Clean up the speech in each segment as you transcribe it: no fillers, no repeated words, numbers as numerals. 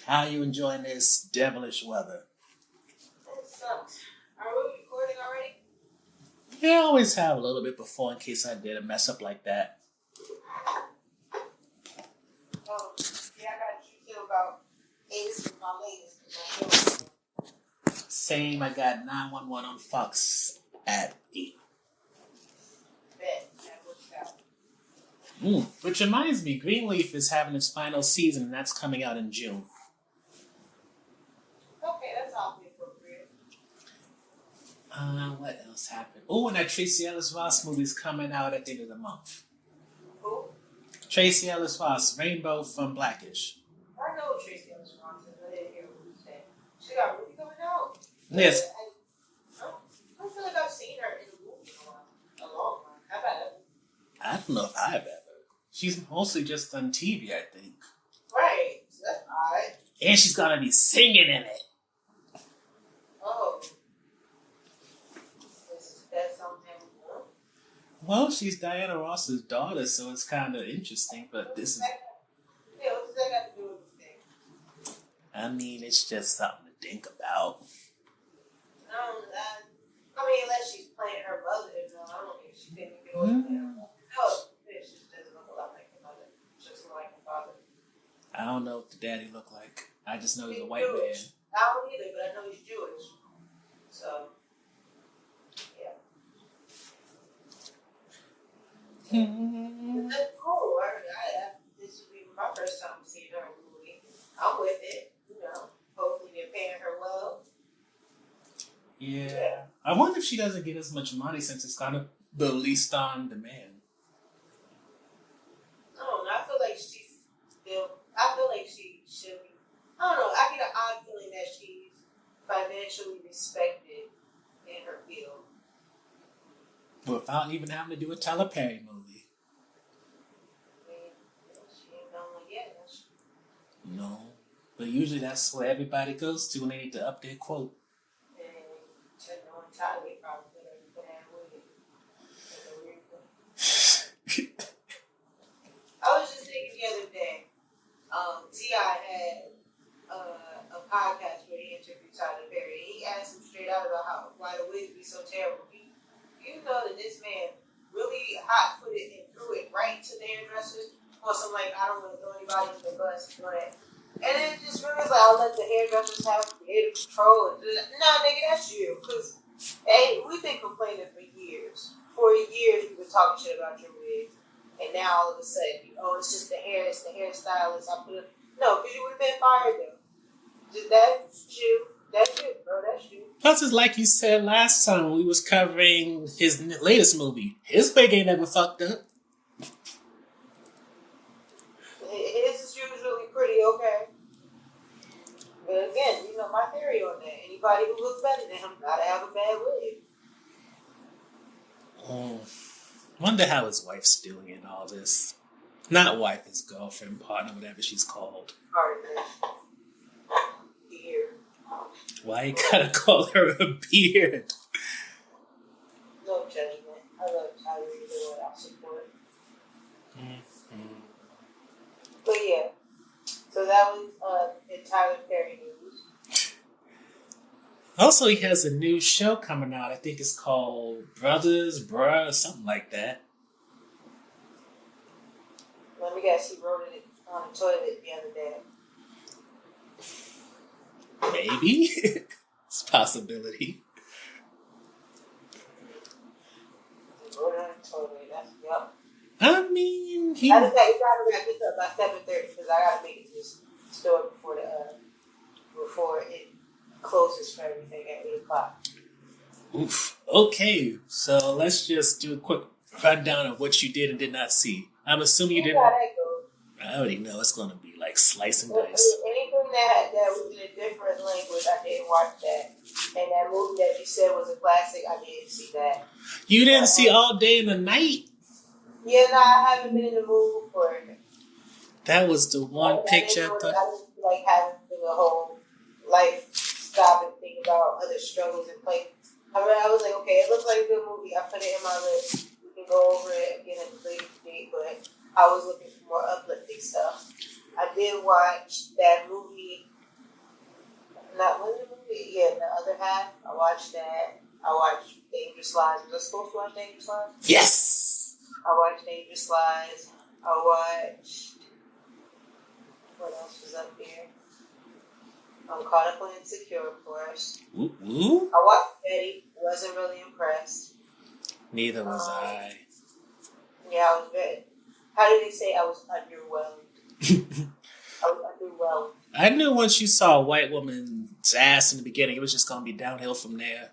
How you enjoying this devilish weather? It sucks. Are we recording already? Yeah, I always have a little bit before in case I did a mess up like that. Oh, yeah, I got you too about Ace with my latest. Same, I got 911 on Fox at 8. Bet. That works out. Which reminds me, Greenleaf is having its final season, and that's coming out in June. Okay, that's awfully appropriate. What else happened? Oh, and that Tracy Ellis Ross movie's coming out at the end of the month. Who? Tracy Ellis Ross, Rainbow from Blackish. I know Tracy Ellis Ross is. I didn't hear what you said. She got a movie coming out. Yes. I don't feel like I've seen her in a movie in a while. A long one. How about it? I don't know if I've ever. She's mostly just on TV, I think. Right. So that's odd. And she's gonna be singing in it. Oh. Is that something? Well, she's Diana Ross's daughter, so it's kind of interesting. But this is, Yeah, what's that got to do with the thing? I mean, it's just something to think about. I mean, unless she's playing her mother, no, I don't think she didn't do it. No, she just doesn't look a lot like her mother. She looks more like her father. I don't know what the daddy looked like. I just know he's a white Jewish. man. I don't either, but I know he's Jewish. So, yeah. That's cool. This would be my first time seeing her in a movie. I'm with it. Hopefully they're paying her well. Yeah. I wonder if she doesn't get as much money since it's kind of the least on demand. I don't know. I feel like she should be. I don't know. I get an odd feeling that she's financially respected in her field. Without even having to do a Tyler Perry movie. I mean, she ain't done one yet. No. But usually that's where everybody goes to when they need to up their quote. Tyler probably could have been that way. I was just thinking the other day, T.I. had a podcast where he interviewed Tyler Perry. He asked him straight out about why the wigs be so terrible. You know that this man really hot-footed and threw it right to the hairdressers on some I don't want to throw anybody in the bus, but. And it just really was I'll let the hairdressers have creative control. No, nigga, that's you. Because we've been complaining for years. For years, we've been talking shit about your wigs. And now all of a sudden, it's just the hair, it's the hairstylist. No, because you would have been fired though. That's you. That's you, bro. That's you. Plus, it's like you said last time when we was covering his latest movie. His wig ain't never fucked up. His is usually pretty okay. But again, my theory on that. Anybody who looks better than him gotta have a bad wig. Wonder how his wife's doing in all this. Not wife, his girlfriend, partner, whatever she's called. Partner. Beard. Why you gotta call her a beard? No judgment. I love Tyler either way. I support. But yeah. So that was in Tyler Perry news. Also, he has a new show coming out. I think it's called Brothers, Bruh, or something like that. Let me guess, he wrote it on the toilet the other day. Maybe. It's a possibility. He wrote it on the toilet. That's yup. I mean, I just say you gotta wrap this up by 7:30 because I gotta make it to this store before it closes for everything at 8:00. Oof. Okay, so let's just do a quick rundown of what you did and did not see. I'm assuming you didn't. How that goes. I already know it's going to be like slice and dice. Anything that was in a different language, I didn't watch that. And that movie that you said was a classic, I didn't see that. You didn't see All Day and the Night? Yeah, no, I haven't been in the mood for it. That was the one picture I thought. I just like having the whole life stop and think about other struggles and play. I was like, okay, it looks like a good movie. I put it in my list. We can go over it again at the later date, but I was looking for more uplifting stuff. I did watch that movie Not one of the movie. Yeah, the other half. I watched that. I watched Dangerous Lies. Was I supposed to watch Dangerous Lies? Yes. I watched Dangerous Lies. I watched. What else was up here? I'm caught up on Insecure, of course. Ooh. I watched Betty. Wasn't really impressed. Neither was I. Yeah, I was very. How did they say I was underwhelmed? I was underwhelmed. I knew once you saw a white woman's ass in the beginning, it was just going to be downhill from there.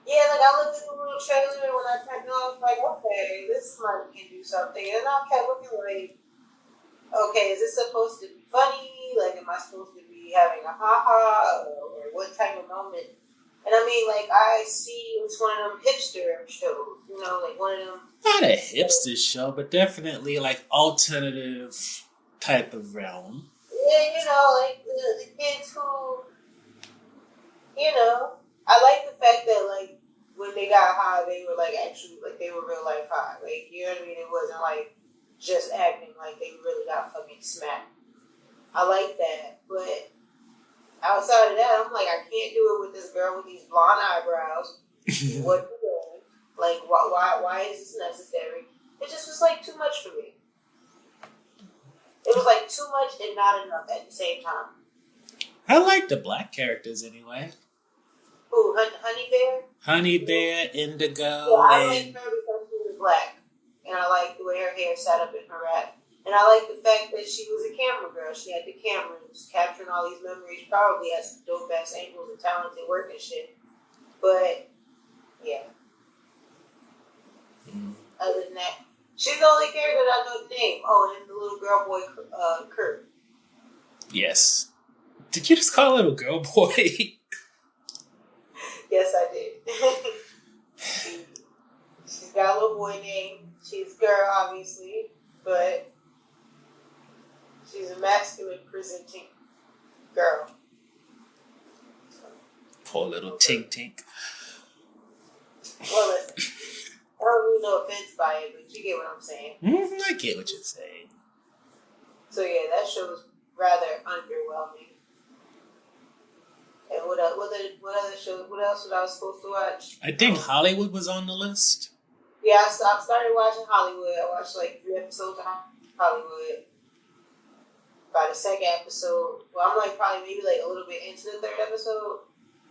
Yeah, like I looked at the little trailer and when I checked it, I was like, okay, this might can do something. And I kept looking like, okay, is this supposed to be funny? Like, am I supposed to be having a ha-ha? Or what type of moment? And I mean, like, I see it's one of them hipster shows, you know, like one of them. Not a hipster show, but definitely like alternative type of realm. Yeah, you know, like the kids who, you know, I like the fact that, like, when they got high, they were, like, actually, like, they were real life high. Like, you know what I mean? It wasn't, like, just acting like they really got fucking smacked. I like that, but outside of that, I'm like, I can't do it with this girl with these blonde eyebrows. What you doing? Like, why is this necessary? It just was like too much for me. It was like too much and not enough at the same time. I like the black characters anyway. Who, Honey Bear? Honey Bear, Indigo, Yeah, I like her because she was black, and I like the way her hair sat up in her wrap. And I like the fact that she was a camera girl. She had the cameras capturing all these memories, probably had some dope ass angles and talented work and shit. But yeah. Other than that, she's the only character that I know the name. Oh, and the little girl boy, Kurt. Yes. Did you just call a little girl boy? Yes, I did. She's got a little boy name. She's a girl, obviously, but she's a masculine presenting girl. Poor little Tink Tink. Well, listen, I don't mean no offense by it, but you get what I'm saying. I get what you're saying. So yeah, that show was rather underwhelming. And what other shows? What else was I supposed to watch? I think Hollywood was on the list. Yeah, I started watching Hollywood. I watched like 3 episodes of Hollywood. By the second episode, well, I'm like probably maybe like a little bit into the 3rd episode.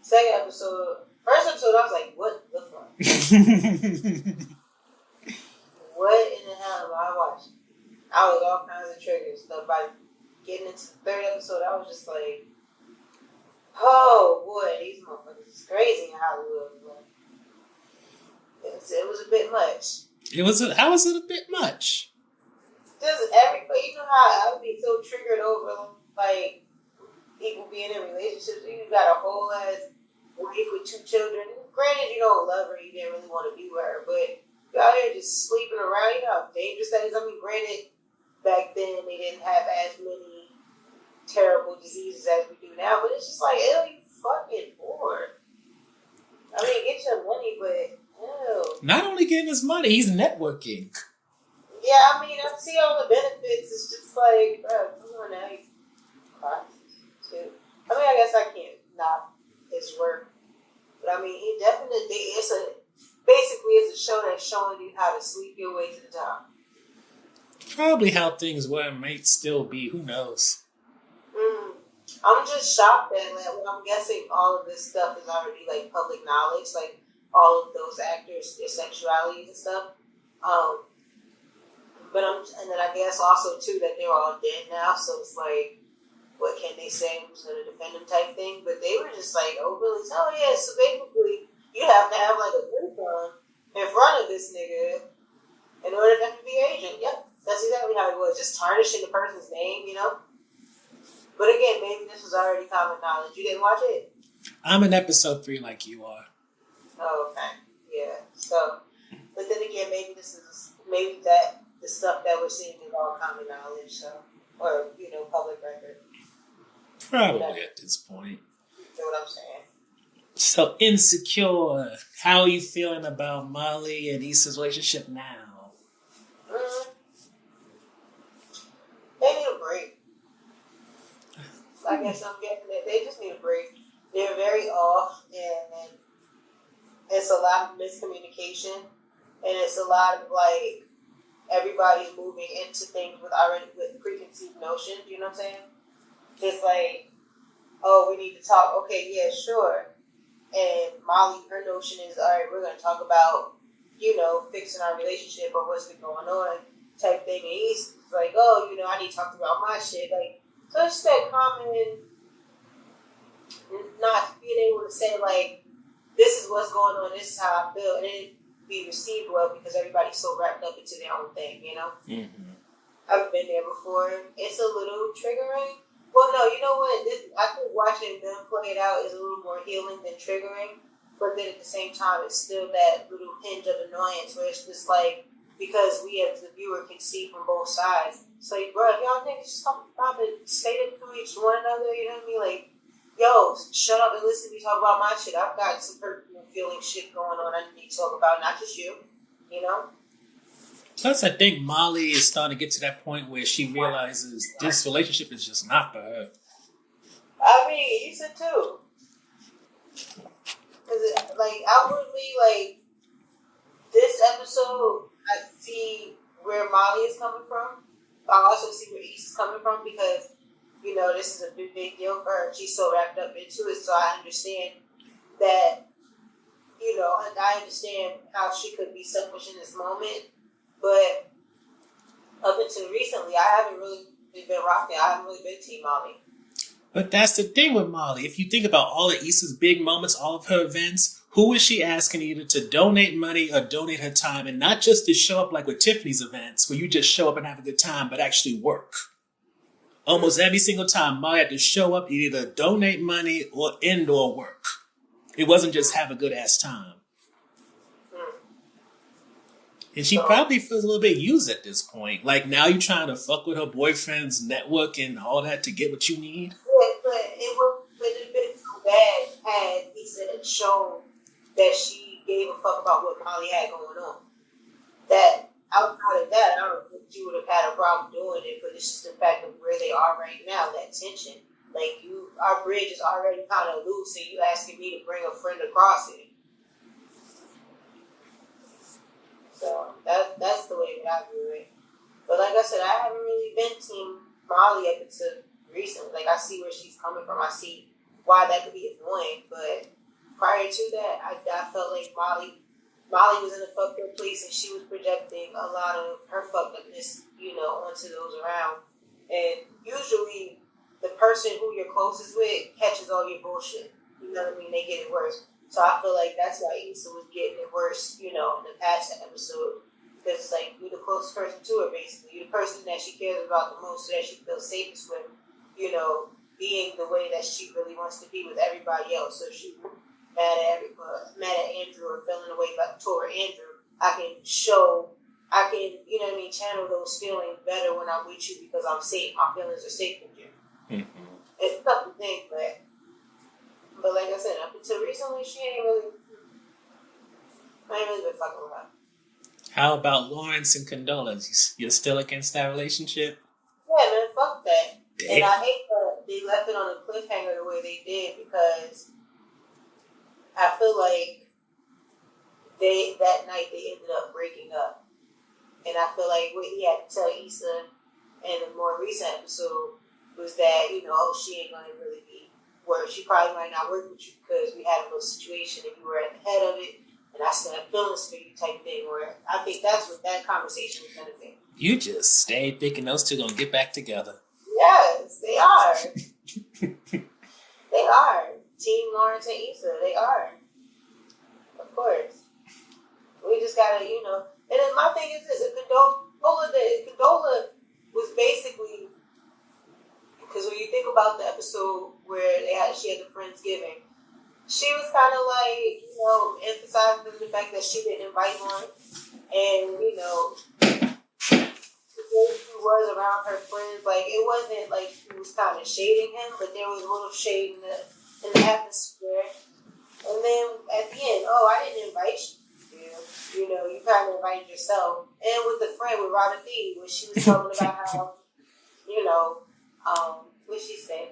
Second episode, first episode, I was like, what the fuck? What in the hell am I watching? I was all kinds of triggers. So by getting into the 3rd episode, I was just like, oh boy, these motherfuckers is crazy in Hollywood. It was a bit much. How was it a bit much? Just everybody, you know how I would be so triggered over like people being in relationships. You got a whole ass wife with 2 children. Granted, you don't love her, you didn't really want to be with her, but you out here just sleeping around. You know how dangerous that is. I mean, granted, back then they didn't have as many terrible diseases as we do now, but it's just like, ew, you fucking bored. I mean, get your money, but ew. Not only getting his money, he's networking. Yeah, I mean, I see all the benefits. It's just like, bro, come on now. Too. I mean, I guess I can't knock his work, but I mean, he definitely it's a show that's showing you how to sleep your way to the top. Probably how things were and might still be. Who knows? I'm just shocked that I'm guessing all of this stuff is already like public knowledge, like all of those actors, their sexualities and stuff. And then I guess also too that they're all dead now, so it's like, what can they say? Who's gonna defend them type thing? But they were just like, oh yeah. So basically, you have to have like a coupon in front of this nigga in order for him to be an agent. Yep, that's exactly how it was. Just tarnishing the person's name, you know. But again, maybe this was already common knowledge. You didn't watch it? I'm in episode 3 like you are. Oh, okay. Yeah. So, but then again, maybe that the stuff that we're seeing is all common knowledge, so, or, you know, public record. Probably at this point. You know what I'm saying? So, Insecure. How are you feeling about Molly and Issa's relationship now? They need a break. I guess I'm getting that they just need a break. They're very off, and it's a lot of miscommunication, and it's a lot of like everybody's moving into things with preconceived notions. You know what I'm saying? It's like, oh, we need to talk. Okay, yeah, sure. And Molly, her notion is, all right, we're going to talk about, fixing our relationship or what's been going on type thing. And he's like, oh, I need to talk about my shit. Like, so it's that common, not being able to say, like, this is what's going on, this is how I feel, and it be received well because everybody's so wrapped up into their own thing, Mm-hmm. I've been there before. It's a little triggering. Well, no, you know what? I think watching them play it out is a little more healing than triggering. But then at the same time, it's still that little hinge of annoyance where it's just like, because we as the viewer can see from both sides. It's like, bro, if y'all think it's just about to say it to each one another, you know what I mean? Like, yo, shut up and listen to me talk about my shit. I've got some personal feeling shit going on I need to talk about, not just you, Plus, I think Molly is starting to get to that point where she realizes this relationship is just not for her. I mean, Issa too. Because, like, outwardly, like, this episode, I see where Molly is coming from. I also see where Issa's coming from because, this is a big deal for her. She's so wrapped up into it, so I understand that, and I understand how she could be selfish in this moment. But up until recently, I haven't really been rocking. I haven't really been Team Molly. But that's the thing with Molly. If you think about all of Issa's big moments, all of her events, who is she asking either to donate money or donate her time? And not just to show up like with Tiffany's events, where you just show up and have a good time, but actually work. Almost every single time, Molly had to show up, either donate money or indoor work. It wasn't just have a good ass time. And she probably feels a little bit used at this point. Like, now you're trying to fuck with her boyfriend's network and all that to get what you need. Yeah, but it would have been so bad had Issa shown that she gave a fuck about what Molly had going on. That, outside of that, I don't think she would have had a problem doing it, but it's just the fact of where they are right now, that tension. Like, our bridge is already kind of loose, and you asking me to bring a friend across it. So that's the way that I view it. But like I said, I haven't really been Team Molly up until recently. Like, I see where she's coming from. I see why that could be annoying. But prior to that, I felt like Molly was in a fucked up place, and she was projecting a lot of her fucked upness, onto those around. And usually, the person who you're closest with catches all your bullshit. You know what I mean? They get it worse. So I feel like that's why Issa was getting it worse, in the past episode. Because it's like, you're the closest person to her, basically. You're the person that she cares about the most, so that she feels safest with, being the way that she really wants to be with everybody else. So if she's mad at Andrew or feeling the way toward Andrew, I can, channel those feelings better when I'm with you because I'm safe. My feelings are safe with you. Mm-hmm. It's tough to think, but like I said, up until recently, I ain't really been fucking with her. How about Lawrence and Condola? You're still against that relationship? Yeah, man, fuck that. Damn. And I hate that they left it on a cliffhanger the way they did because I feel like that night they ended up breaking up. And I feel like what he had to tell Issa in the more recent episode was that, she ain't going to really be work. She probably might not work with you because we had a little situation and you were at the head of it and I still have feelings for you type thing. Where I think that's what that conversation was going to be. You just stayed thinking those two going to get back together. Yes, they are. They are. Team Lawrence and Issa, they are. Of course. We just gotta, And then my thing is this: Condola was basically, because when you think about the episode where she had the Friendsgiving, she was kind of like, emphasizing the fact that she didn't invite Lawrence, and the way she was around her friends, like it wasn't like she was kind of shading him, but there was a little shade in the atmosphere. And then at the end, I didn't invite you. You kind of invited yourself. And with the friend, with Rada B, when she was talking about how, what she said?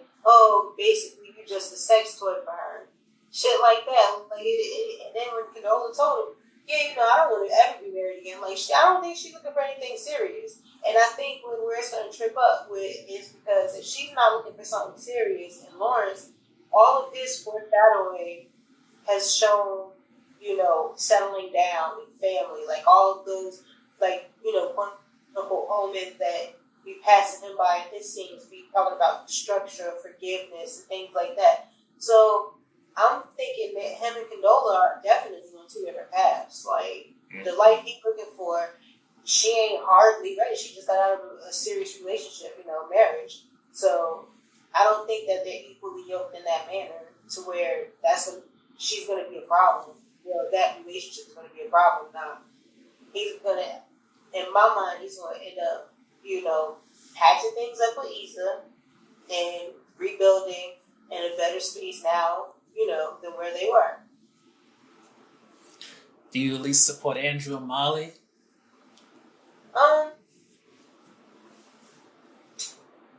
basically you're just a sex toy for her. Shit like that. And then when Condola told him, yeah, I don't want to ever be married again. I don't think she's looking for anything serious. And I think where it's going to trip up with is because if she's not looking for something serious, and Lawrence, all of his foreshadowing has shown, settling down with family, all of those, quote unquote omens that be passing him by in his scenes, be talking about structure, forgiveness, and things like that. So I'm thinking that him and Condola are definitely on two different paths. The life he's looking for, she ain't hardly ready. She just got out of a serious relationship, marriage. So I don't think that they're equally yoked in that manner to where she's going to be a problem. That relationship is going to be a problem. Now, he's going to, in my mind, he's going to end up, patching things up with Issa and rebuilding in a better space now, than where they were. Do you at least support Andrew and Molly?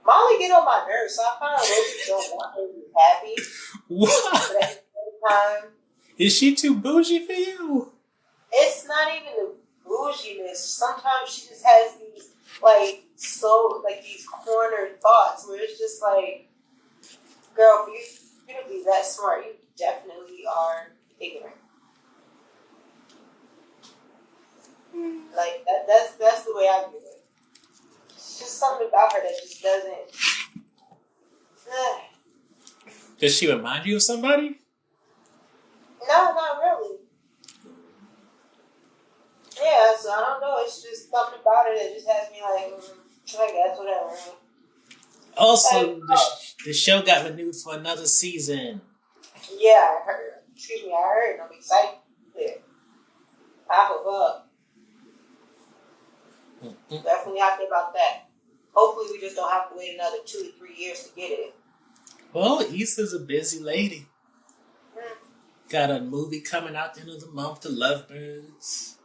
Molly get on my nerves, so I kind of really don't want her to be happy. What? But at the same time, is she too bougie for you? It's not even the bouginess. Sometimes she just has these, these cornered thoughts where it's just girl, for you to be that smart, you definitely are ignorant. That's the way I view it. It's just something about her that just doesn't. Does she remind you of somebody? No, not really. Yeah, so I don't know. It's just something about it that just has me I guess, whatever. Also, the show got renewed for another season. Yeah, I heard. I heard, and I'm excited. Yeah. I hope up. Definitely happy about that. Hopefully, we just don't have to wait another 2 to 3 years to get it. Well, Issa's a busy lady. Got a movie coming out the end of the month, The Lovebirds.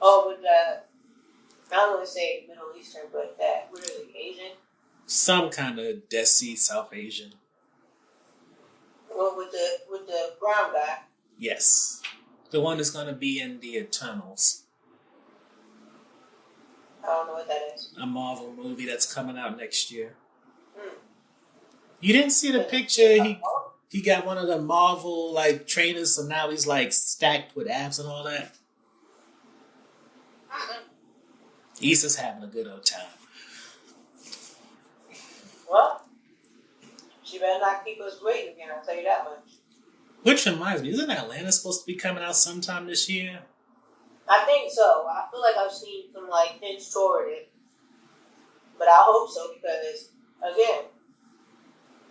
Oh, with I don't want to say Middle Eastern, but that, what is it, Asian? Some kind of Desi, South Asian. Well, with the brown guy. Yes. The one that's going to be in the Eternals. I don't know what that is. A Marvel movie that's coming out next year. You didn't see the picture? He got one of the Marvel trainers, so now he's stacked with abs and all that. Issa's having a good old time. Well, she better not keep us waiting again, I'll tell you that much. Which reminds me, isn't Atlanta supposed to be coming out sometime this year? I think so. I feel like I've seen some hints toward it. But I hope so because, again,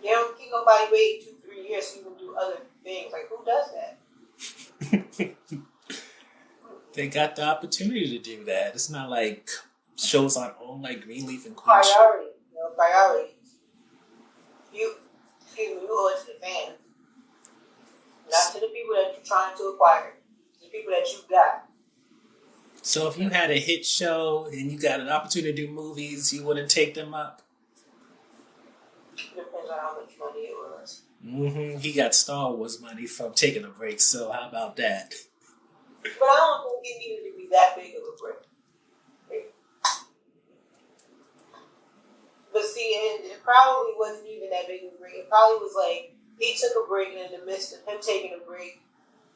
you don't keep nobody waiting 2-3 years so you can do other things. Who does that? They got the opportunity to do that. It's not like shows on own Greenleaf and Queen. Priorities. Priorities. You owe it to the fans. Not to the people that you're trying to acquire. To the people that you got. So if you had a hit show and you got an opportunity to do movies, you wouldn't take them up? Depends on how much money it was. He got Star Wars money from taking a break, so how about that? But I don't think it needed to be that big of a break. But see, it probably wasn't even that big of a break. It probably was he took a break, and in the midst of him taking a break,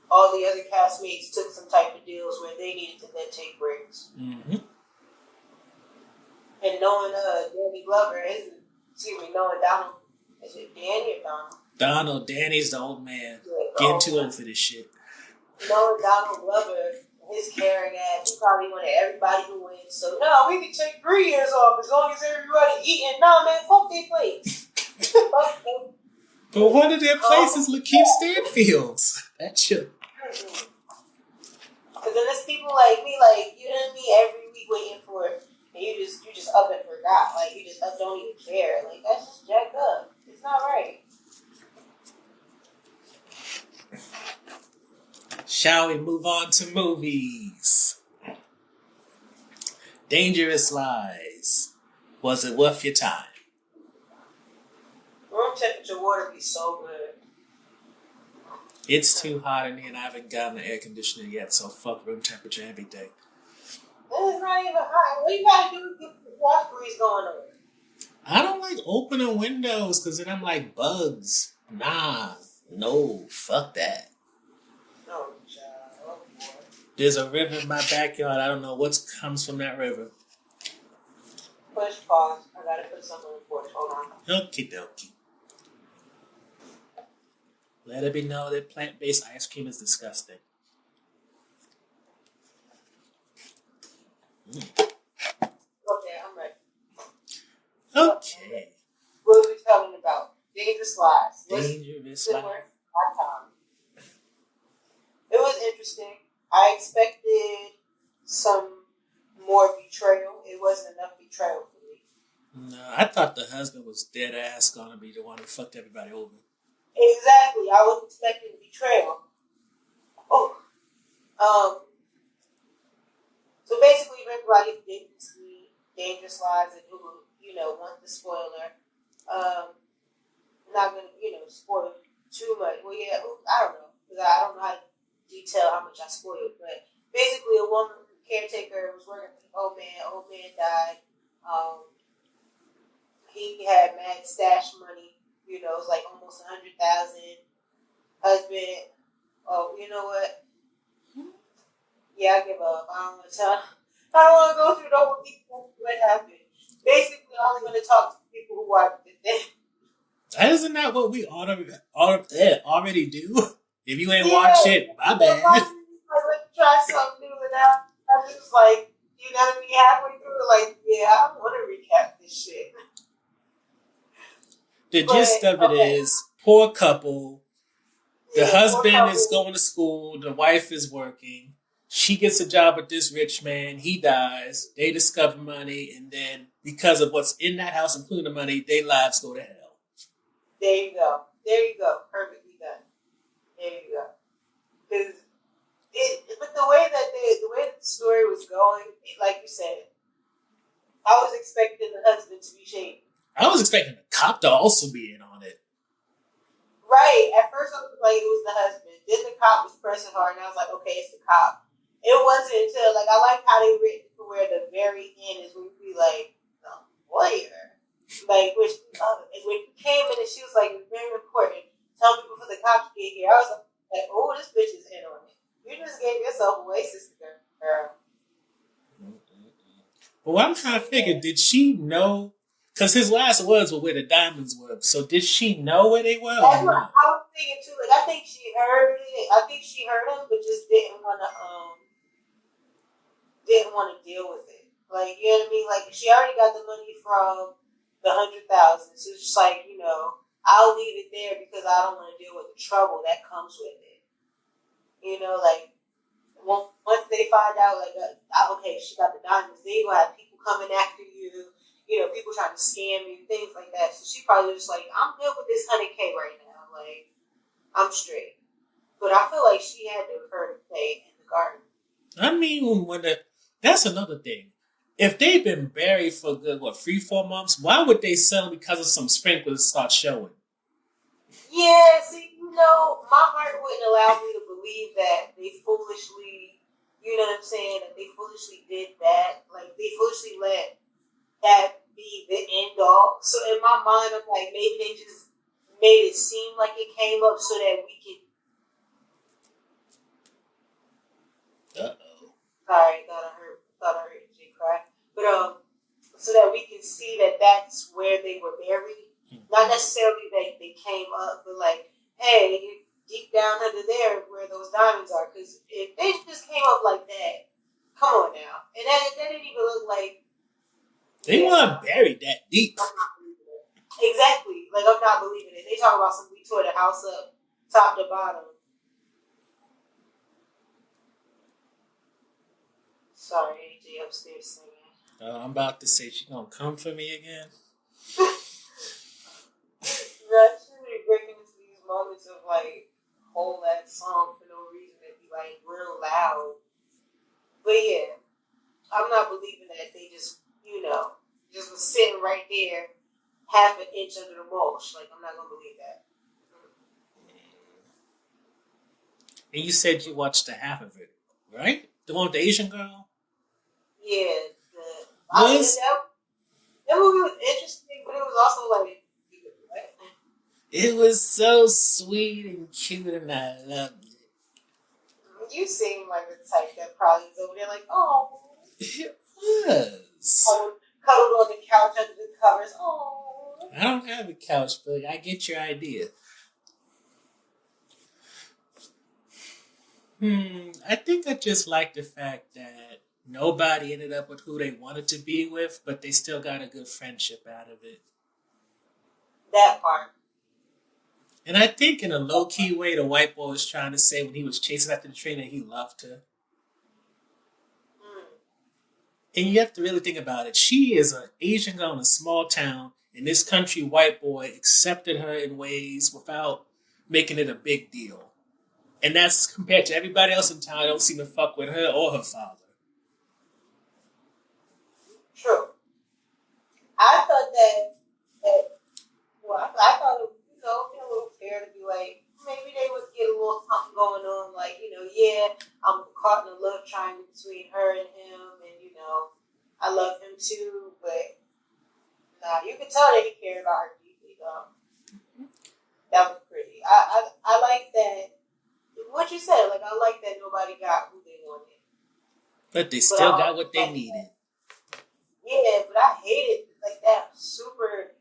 all the other castmates took some type of deals where they needed to then take breaks. Mm-hmm. And knowing Danny Glover, knowing Donald, is it Danny or Donald? Donald, Danny's the old man. Getting too old for this shit. Knowing Donald Glover, his caring ass, he probably wanted everybody to win. So, no, we can take 3 years off as long as everybody eating. No, man, fuck their plates. Fuck them. But one of their places, Lakeith Stanfield's. That shit. Because then there's people like me, you know what I mean, every week waiting for it, and you just up and forgot. You just up, don't even care. That's just jacked up. It's not right. Shall we move on to movies? Dangerous Lies. Was it worth your time? Room temperature water be so good. It's too hot in here and I haven't gotten the air conditioner yet, so fuck room temperature every day. It's not even hot. What you gotta do is get the wash breeze going on? I don't like opening windows because then I'm like bugs. Nah, no, fuck that. No, child. Oh, boy. There's a river in my backyard. I don't know what comes from that river. Push pause. I gotta put something on the porch. Hold on. Okie dokie. Let it be known that plant-based ice cream is disgusting. Okay, I'm ready. Okay. What are we talking about? Dangerous lies. Dangerous lies. It was interesting. I expected some more betrayal. It wasn't enough betrayal for me. No, I thought the husband was dead ass gonna be the one who fucked everybody over. Exactly. I was expecting betrayal. Oh. So basically, everybody did see Dangerous Lies and who, want the spoiler. Not gonna, spoil too much. Well, yeah, I don't know. Because I don't know how to detail how much I spoiled. But basically, a woman caretaker was working for the old man. Old man died. He had mad stash money. It was like almost 100,000. Husband, oh, you know what? Yeah, I give up. I don't want to tell. I don't want to go through the whole people what happened. Basically, I'm only going to talk to people who watched it then. Isn't that what we already do? If you ain't watched it, my bad. Let's try something new. And I was just like, halfway through, like, yeah, I want to recap this shit. The gist of it is, poor couple. The husband is going to school. The wife is working. She gets a job with this rich man. He dies. They discover money. And then, because of what's in that house, including the money, their lives go to hell. There you go. Perfectly done. There you go. But the way that the story was going, like you said, I was expecting the husband to be shady. I was expecting the cop to also be in on it. Right. At first, I was like, it was the husband. Then the cop was pressing hard, and I was like, okay, it's the cop. It wasn't until, I like how they written to where the very end is where you be like, the lawyer. When he came in and she was like, it's very important. Tell people for the cops to get here. I was like, oh, this bitch is in on it. You just gave yourself away, sister girl. But what I'm trying to figure, did she know? Because his last words were where the diamonds were. So did she know where they were? That's what I was thinking too. I think she heard it. I think she heard him, but just didn't want to deal with it. You know what I mean? She already got the money from the 100,000, so it's just I'll leave it there because I don't want to deal with the trouble that comes with it. Once they find out, okay, she got the diamonds, then you gonna have people coming after you. People trying to scam you, things like that. So she probably was just like, I'm good with this 100K right now. I'm straight. But I feel like she had to have heard it play in the garden. I mean, that's another thing. If they've been buried for good, 3-4 months, why would they sell them because of some sprinklers start showing? Yeah, see, my heart wouldn't allow me to believe that they foolishly, that they foolishly did that. They foolishly let that be the end all. So in my mind, I'm like, maybe they just made it seem like it came up so that we can. Sorry, thought I heard Jay cry. But so that we can see that that's where they were buried. Not necessarily that they came up, but hey, deep down under there where those diamonds are. Because if they just came up like that, come on now. And that didn't even look like. They weren't buried that deep. Exactly. I'm not believing it. They talk about we tore the house up, top to bottom. Sorry, AJ upstairs singing. I'm about to say she gonna come for me again. Right, she be breaking into these moments of hold that song for no reason and be real loud. But yeah, I'm not believing that they just was sitting right there half an inch under the mulch. Like, I'm not gonna believe that. And you said you watched the half of it, right? The one with the Asian girl? Yeah, I mean, Was that movie was interesting, but it was also like, it was so sweet and cute and I loved you seem like the type that probably is over there like, oh, it. It was. cuddled on the couch under the covers. Oh, I don't have a couch, but I get your idea. I think I just like the fact that nobody ended up with who they wanted to be with, but they still got a good friendship out of it. that part. And I think in a low key way, the white boy was trying to say when he was chasing after the train that he loved her. Mm. And you have to really think about it. She is an Asian girl in a small town, and this country white boy accepted her in ways without making it a big deal. And that's compared to everybody else in town. I don't seem to fuck with her or her father. True. I thought that well, I thought it would, be a little fair to be like, maybe they would get a little something going on, like, yeah, I'm caught in a love triangle between her and him, and I love him too, but nah, you could tell that he cared about her deeply, though. That was pretty. I like that. What you said, like, I like that nobody got who they wanted. But they But still got what they needed. Yeah, but I hated like that super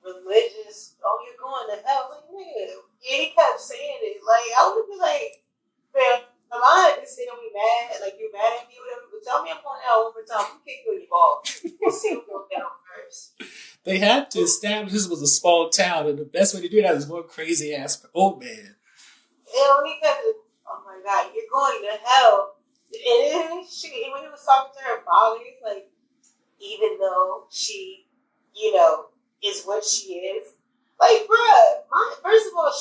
religious. Oh, you're going to hell, like nigga. Yeah, he kept saying it. Like I would be like, man, am I understand me mad? Like you mad at me, or whatever? But tell me I'm going to hell one more time. I'm kick you in your ball. We'll see who goes down first. They had to establish this was a small town, and the best way to do that is one crazy ass old man. And when he kept, oh my god, you're going to hell. And then when he was talking to her father, he's like, even though she, is what she is. Like, bruh, first of all,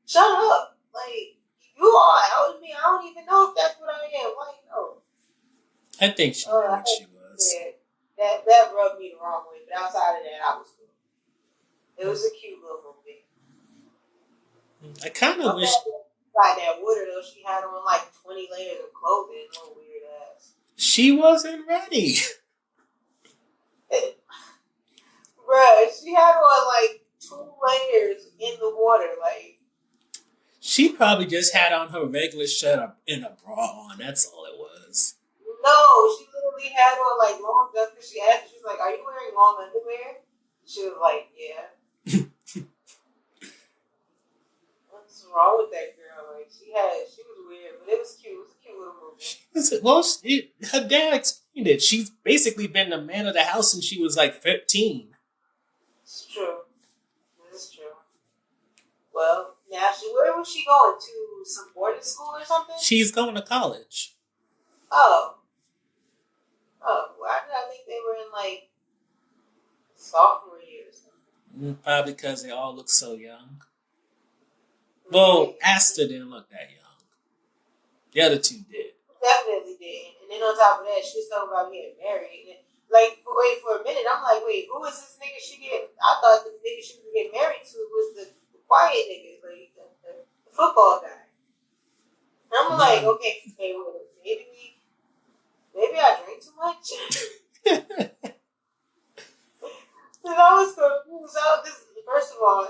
shut up. Like, you are helping me. I don't even know if that's what I am. Like, no. I think she knew what she was. Yeah, that rubbed me the wrong way. But outside of that, I was cool. It was a cute little movie. I kind of wish. Like that water, though, she had on like 20 layers of clothing. No weird ass. She wasn't ready. Bruh, she had on like 2 layers in the water. Like, she probably just had on her regular shirt and a bra on. That's all it was. No, she literally had on like long stuff. She asked, she was like, "Are you wearing long underwear?" She was like, "Yeah." What's wrong with that girl? Like, she was weird, but it was cute. It was a cute little movie. Her dad explained it. She's basically been the man of the house since she was like 15. It's true. It's true. Well, now where was she going to? Some boarding school or something? She's going to college. Oh, why did I think they were in like sophomore year or something? Probably because they all look so young. Well, Asta didn't look that young. The other two did. Definitely did. And then on top of that, she was talking about getting married. And like, for a minute, I'm like, wait, who is this nigga she get? I thought the nigga she was getting married to was the quiet nigga, like the football guy. And I'm like, okay, well, maybe I drank too much. And I was confused. First of all,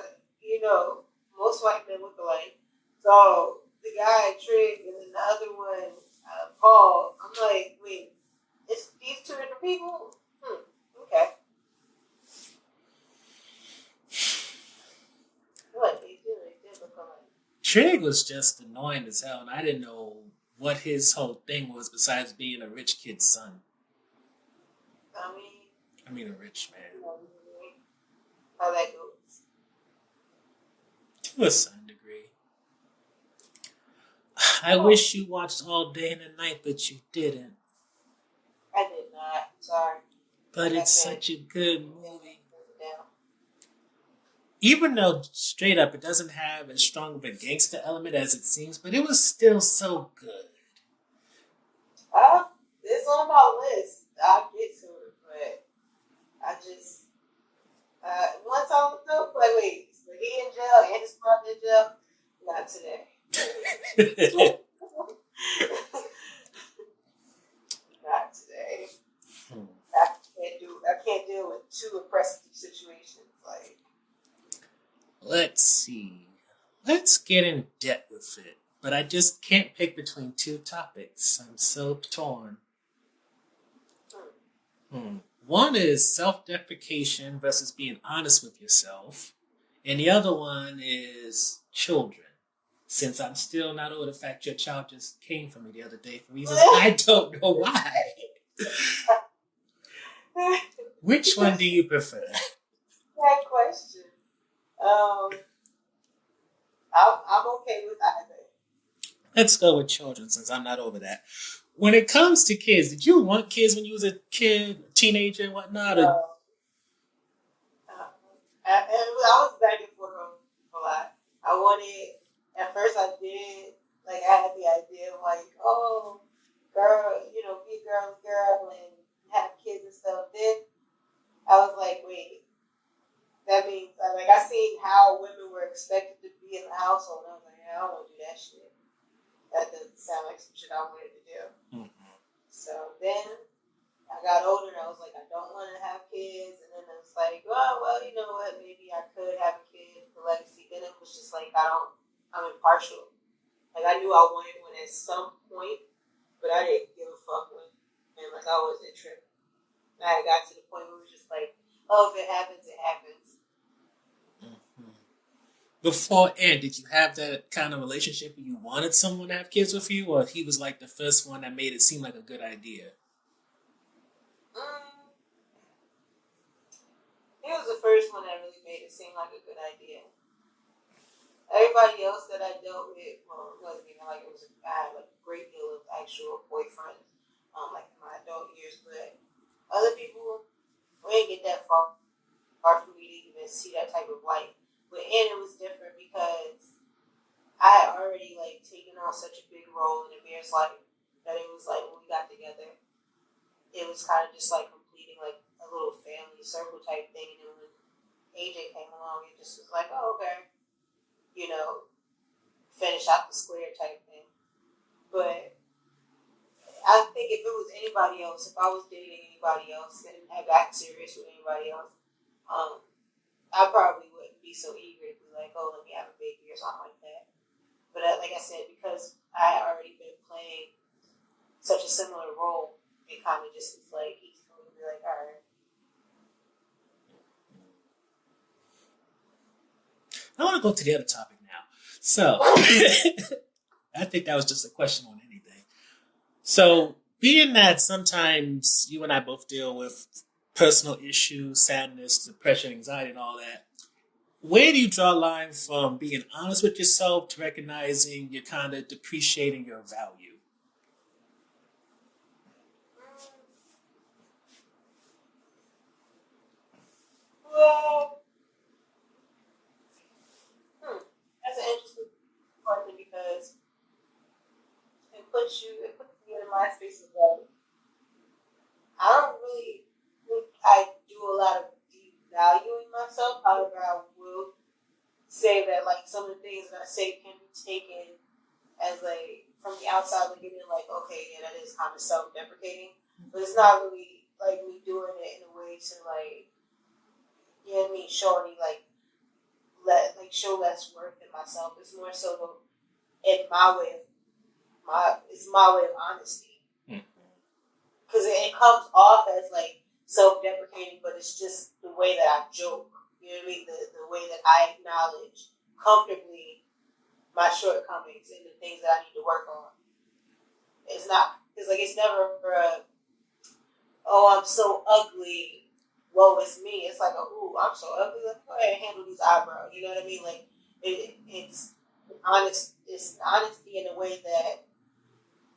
most white men look alike. So the guy Trig and then the other one, Paul. I'm like, wait, it's these two different people? Okay. What they did look alike. Trig was just annoying as hell, and I didn't know what his whole thing was besides being a rich kid's son. I mean a rich man. How that goes. To a certain degree. I wish you watched All Day and the Night, but you didn't. I did not. Sorry. But it's such a good movie. Even though, straight up, it doesn't have as strong of a gangster element as it seems, but it was still so good. It's on my list. I'll get to it, but Once I looked up, like, wait, so he in jail and his mother in jail? Not today. Not today. I can't deal with two oppressive situations. Like, Let's see. Let's get in depth with it. But I just can't pick between two topics. I'm so torn. One is self-deprecation versus being honest with yourself. And the other one is children. Since I'm still not over the fact your child just came for me the other day for reasons I don't know why. Which one do you prefer? That question. I'm okay with either. Let's go with children since I'm not over that. When it comes to kids, did you want kids when you was a kid, teenager, and whatnot? Or... I was back and forth a lot. I wanted, at first I did, like I had the idea of like, oh, girl, be a girl and have kids and stuff. Then I was like, wait, that means, like I seen how women were expected to be in the household. And I was like, yeah, I don't want to do that shit. That doesn't sound like some shit I wanted to do. Mm-hmm. So then I got older and I was like, I don't want to have kids. And then I was like, well, you know what? Maybe I could have a kid for legacy. Then it was just like, I'm impartial. Like I knew I wanted one at some point, but I didn't give a fuck when. And like I wasn't tripping. I got to the point where it was just like, oh, if it happens, it happens. Before Ant, did you have that kind of relationship where you wanted someone to have kids with you, or he was like the first one that made it seem like a good idea? He was the first one that really made it seem like a good idea. Everybody else that I dealt with, wasn't even like it was. I had like a great deal of actual boyfriends, like in my adult years. But other people, we didn't get that far for me to even see that type of life. But and it was different because I had already like taken on such a big role in Amir's life that it was like when we got together, it was kind of just like completing like a little family circle type thing. And then when AJ came along, it just was like, oh, okay, finish out the square type thing. But I think if it was anybody else, if I was dating anybody else and I got serious with anybody else, I probably wouldn't be so eager to be like, oh, let me have a baby or something like that. But like I said, because I had already been playing such a similar role, it kind of just was like easy for me to be like, all right. I want to go to the other topic now. So, I think that was just a question on anything. So, being that sometimes you and I both deal with personal issues, sadness, depression, anxiety, and all that, where do you draw a line from being honest with yourself to recognizing you're kind of depreciating your value? Well, that's an interesting question because it puts me in my space of value. I don't really think I do a lot of devaluing myself. However, I will say that like some of the things that I say can be taken as like from the outside looking in, like, okay, yeah, that is kind of self-deprecating, but it's not really like me doing it in a way to like, you know what I mean, show any like show less worth in myself. It's more so in my way of it's my way of honesty. Because it comes off as like self-deprecating, but it's just the way that I joke. You know what I mean? The way that I acknowledge comfortably my shortcomings and the things that I need to work on. It's not because like it's never oh, I'm so ugly. Woe is me. It's like, ooh, I'm so ugly. Let's go ahead and handle these eyebrows. You know what I mean? Like it's honest. It's honesty in a way that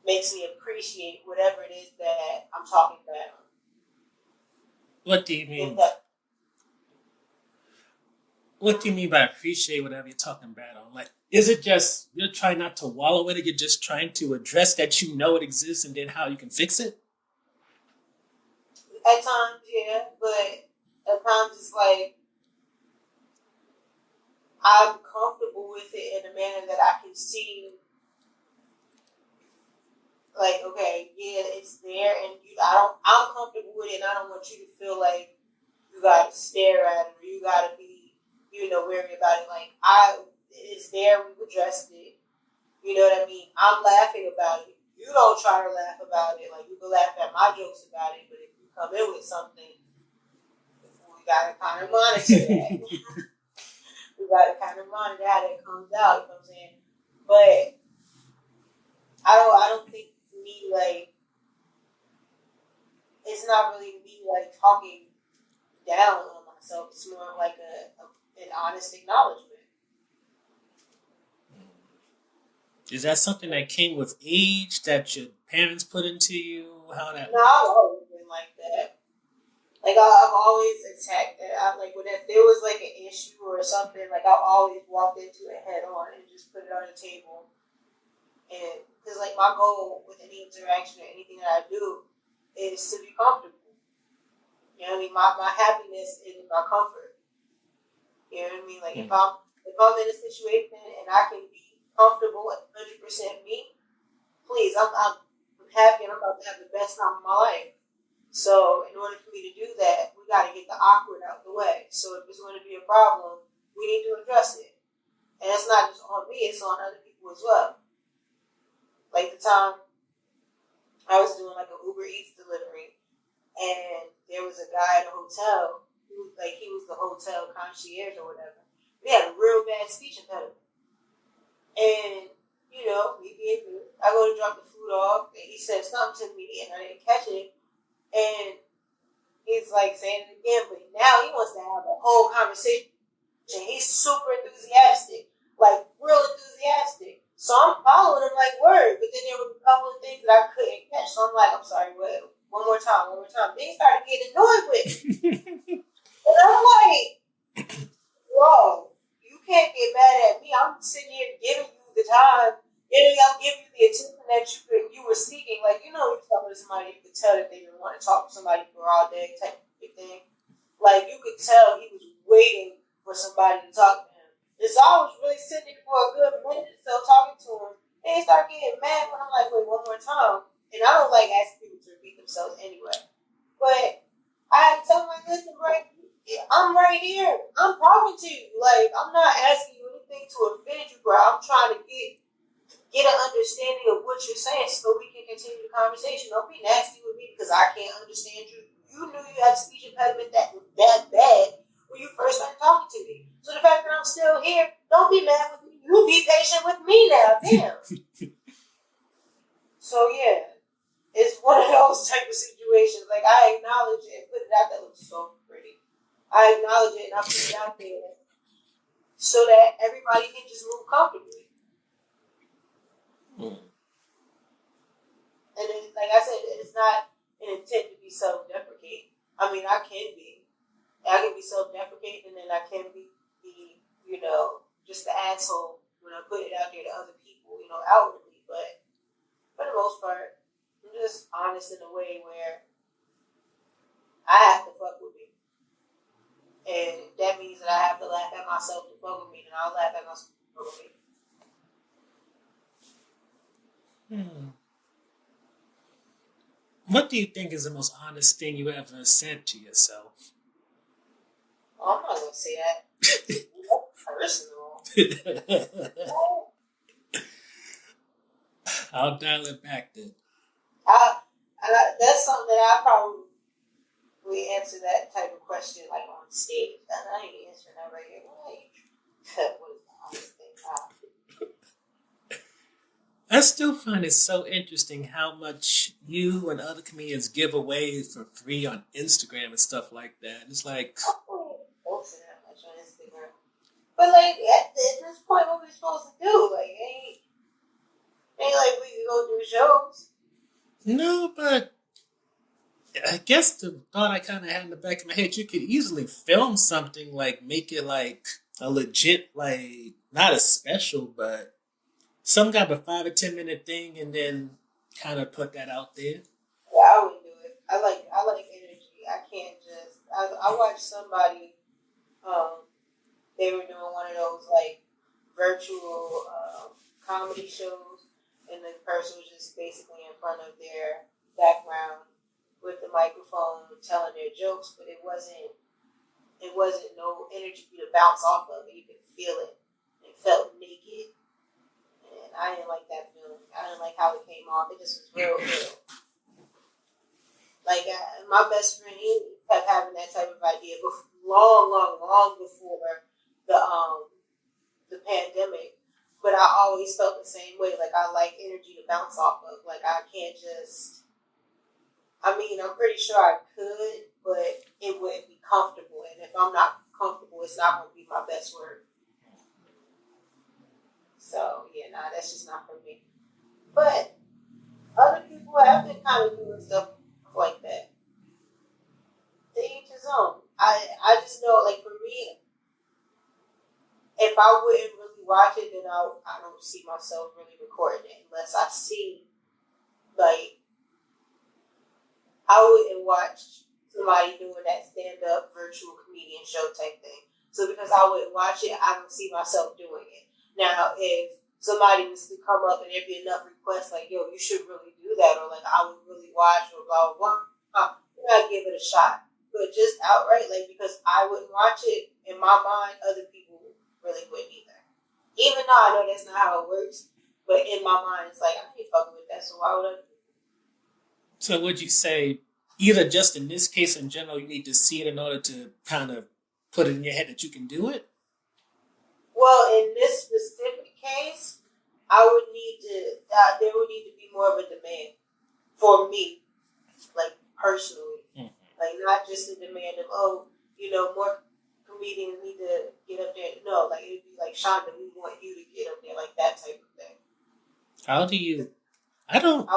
makes me appreciate whatever it is that I'm talking about. What do you mean? What do you mean by appreciate whatever you're talking bad on? Like, is it just you're trying not to wallow in it? You're just trying to address that you know it exists and then how you can fix it? At times, yeah, but at times it's like I'm comfortable with it in a manner that I can see, like, okay, yeah, it's there, and I'm comfortable with it, and I don't want you to feel like you gotta stare at it or you gotta be, worried about it. Like, it's there, we've addressed it. You know what I mean? I'm laughing about it. You don't try to laugh about it. Like, you can laugh at my jokes about it, but if you come in with something, we gotta kind of monitor that. We gotta kind of monitor how that comes out. You know what I'm saying? But I don't think me, like, it's not really me, like, talking down on myself. It's more like an honest acknowledgement. Is that something that came with age that your parents put into you? How that? No, I've always been like that. Like, I've always attacked it. If there was like an issue or something, like, I've always walked into it head on and just put it on the table. And because, like, my goal with any interaction or anything that I do is to be comfortable. You know what I mean? My happiness is in my comfort. You know what I mean? Like, if I'm in a situation and I can be comfortable at 100% me, please, I'm happy and I'm about to have the best time of my life. So in order for me to do that, we got to get the awkward out the way. So if it's going to be a problem, we need to address it. And it's not just on me, it's on other people as well. Like the time I was doing like an Uber Eats delivery, and there was a guy at a hotel who, like, he was the hotel concierge or whatever. We had a real bad speech impediment. And, me being new, I go to drop the food off, and he said something to me, and I didn't catch it. And he's like saying it again, but now he wants to have a whole conversation. He's super enthusiastic, like real enthusiastic. So I'm following him like word, but then there were a couple of things that I couldn't catch. So I'm like, I'm sorry, what? One more time. Then he started getting annoyed with it. And I'm like, bro, you can't get mad at me. I'm sitting here giving you the time. I'm giving you the attention that you were seeking. Like, you're talking to somebody, you could tell that they didn't want to talk to somebody for all day type of thing. Like, you could tell he was waiting for somebody to talk to him. And so I was really sitting there for a good minute or so talking to him. And he started getting mad when I'm like, wait, one more time. And I don't like asking people to repeat themselves anyway. But I had to tell him, like, listen, bro, I'm right here. I'm talking to you. Like, I'm not asking you anything to offend you, bro. I'm trying to get an understanding of what you're saying so we can continue the conversation. Don't be nasty with me because I can't understand you. You knew you had a speech impediment that bad when you first started talking to me. So the fact that I'm still here, don't be mad with me. You be patient with me now. Damn. So, yeah, it's one of those type of situations. Like, I acknowledge it and put it out. That looks so pretty. I acknowledge it and I put it out there so that everybody can just move comfortably. And then, like I said, it's not an intent to be self-deprecating. I mean, I can be. I can be self-deprecating, and then I can be just the asshole when I put it out there to other people, outwardly. But for the most part, I'm just honest in a way where I have to fuck with me. And if that means that I have to laugh at myself to fuck with me, then I'll laugh at myself to fuck with me. What do you think is the most honest thing you ever said to yourself? Oh, I'm not going to say that. That's personal. I'll dial it back then. That's something that I probably answer that type of question like on stage. I ain't answering that right here. What is the honest thing? I still find it so interesting how much you and other comedians give away for free on Instagram and stuff like that. It's like, I don't posting that much on Instagram. But like at this point, what we supposed to do? Like, ain't like we can go do shows. No, but I guess the thought I kind of had in the back of my head, you could easily film something, like make it like a legit, like not a special, but some kind of a 5 or 10 minute thing, and then kind of put that out there. Yeah, I wouldn't do it. I like energy. I can't just. I watched somebody they were doing one of those like virtual comedy shows, and the person was just basically in front of their background with the microphone telling their jokes, but it wasn't no energy to bounce off of it. You could feel it. It felt naked, and I didn't like that feeling. I didn't like how it came off. It just was real. Like my best friend, he kept having that type of idea, but long before the pandemic. But I always felt the same way. Like I like energy to bounce off of. Like I can't just. I mean, I'm pretty sure I could, but it wouldn't be comfortable. And if I'm not comfortable, it's not going to be my best work. So yeah, nah, that's just not for me. But other people have been kind of doing stuff like that. To each his own. I just know, like for me, if I wouldn't really watch it, then I don't see myself really recording it unless I see, like, I wouldn't watch somebody doing that stand-up virtual comedian show type thing. So because I wouldn't watch it, I don't see myself doing it. Now, if somebody was to come up and there'd be enough requests, like, yo, you should really do that, or like, I would really watch, or blah, blah, blah, I'd give it a shot. But just outright, like, because I wouldn't watch it, in my mind, other people really wouldn't either. Even though I know that's not how it works, but in my mind, it's like, I ain't fucking with that, so why would I do it? So would you say, either just in this case in general, you need to see it in order to kind of put it in your head that you can do it? Well, in this specific case, there would need to be more of a demand for me, like personally. Mm-hmm. Like not just a demand of, more comedians need to get up there. No, like it'd be like, Shonda, we want you to get up there, like that type of thing. How do you, I don't,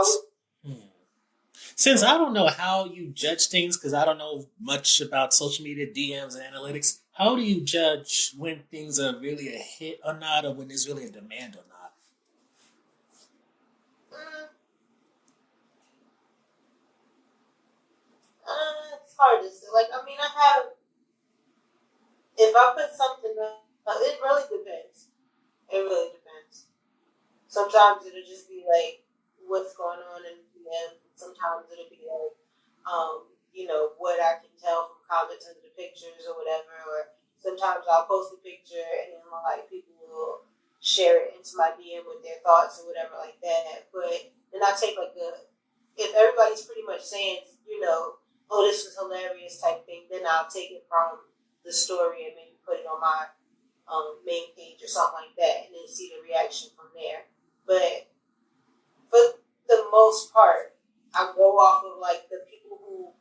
since I don't know how you judge things, because I don't know much about social media, DMs, and analytics, how do you judge when things are really a hit or not, or when there's really a demand or not? It's hard to say. Like, I mean, if I put something up, it really depends. It really depends. Sometimes it'll just be like, what's going on in the DM. Sometimes it'll be like, what I can tell from comments under the pictures or whatever. Or sometimes I'll post a picture and then like people will share it into my DM with their thoughts or whatever like that. But then I take if everybody's pretty much saying, oh, this was hilarious type thing, then I'll take it from the story and maybe put it on my main page or something like that, and then see the reaction from there. But for the most part, I go off of like the people who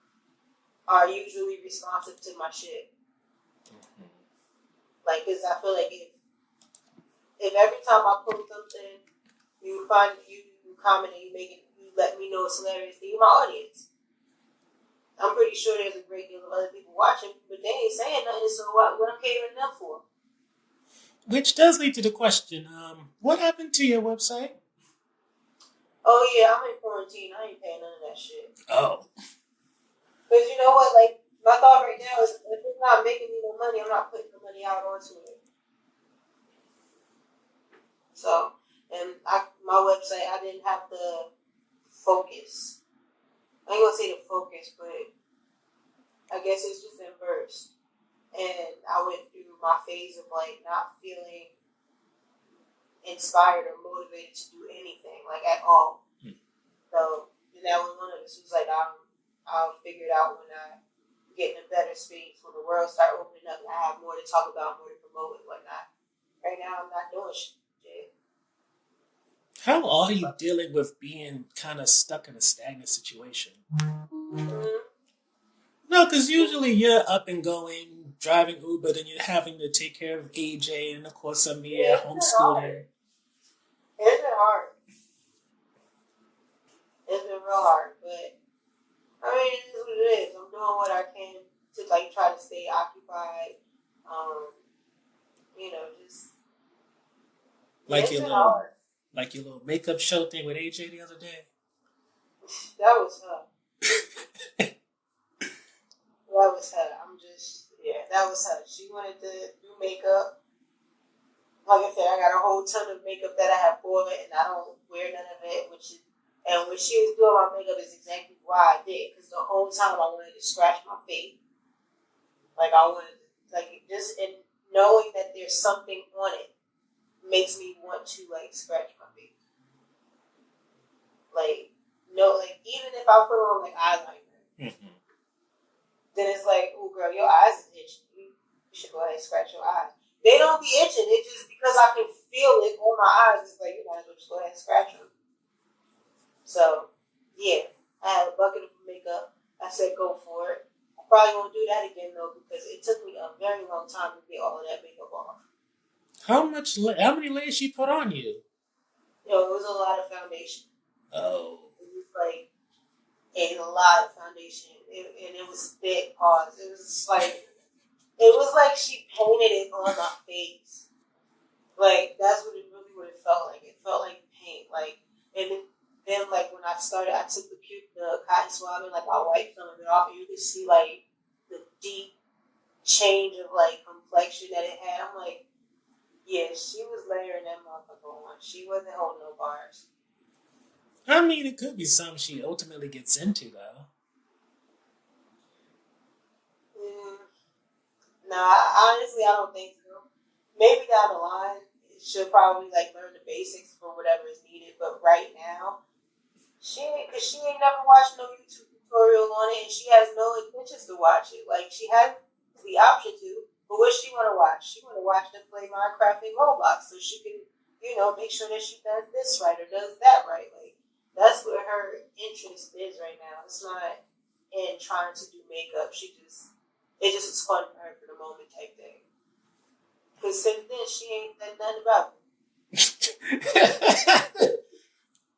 are usually responsive to my shit. Mm-hmm. Like, cause I feel like if every time I post something, you comment and you let me know it's hilarious, then you're my audience. I'm pretty sure there's a great deal of other people watching, but they ain't saying nothing, so what I'm catering them for? Which does lead to the question, what happened to your website? Oh, yeah, I'm in quarantine. I ain't paying none of that shit. Oh. Because you know what? Like, my thought right now is if it's not making me no money, I'm not putting the money out onto it. So, and my website, I didn't have the focus. I ain't gonna say the focus, but I guess it's just in verse. And I went through my phase of like not feeling inspired or motivated to do anything, like at all. So, and that was one of it. So it was like I'll figure it out when I get in a better space, when the world start opening up and I have more to talk about, more to promote and whatnot. Right now, I'm not doing shit. How are you dealing with being kind of stuck in a stagnant situation? Mm-hmm. No, because usually you're up and going, driving Uber, then you're having to take care of AJ, and of course, me at homeschooling. It's been hard. It's been real hard, but I mean, it is what it is. I'm doing what I can to like try to stay occupied. Just like your little makeup show thing with AJ the other day. That was her. That was her. That was her. She wanted to do makeup. Like I said, I got a whole ton of makeup that I have bought, and I don't wear none of it. And when she was doing my makeup, is exactly why I did. Because the whole time I wanted to scratch my face. Like I wanted, just in knowing that there's something on it makes me want to scratch my face. Even if I put on eyeliner, then it's like, oh girl, your eyes is itching. You should go ahead and scratch your eyes. They don't be itching. It just because I can feel it on my eyes. It's like you might as well just go ahead and scratch them. So yeah, I had a bucket of makeup. I said go for it. I probably won't do that again though because it took me a very long time to get all of that makeup off. How many layers she put on you? It was a lot of foundation. Oh. It was a lot of foundation. And it was thick paws. It was like she painted it on my face. That's what it felt like. It felt like paint. And then when I started, I took the cotton swab and I wiped some of it off, and you could see the deep change of complexion that it had. I'm like, yeah, she was layering that motherfucker on. She wasn't holding no bars. I mean, it could be something she ultimately gets into, though. Honestly, I don't think so. Maybe down the line, she'll probably learn the basics for whatever is needed. But right now, she ain't never watched no YouTube tutorial on it, and she has no intentions to watch it. She has the option to, but what she want to watch? She want to watch them play Minecraft and Roblox, so she can, make sure that she does this right or does that right. That's where her interest is right now. It's not in trying to do makeup. It just was fun for her for the moment type thing. Because since then, she ain't done nothing about it.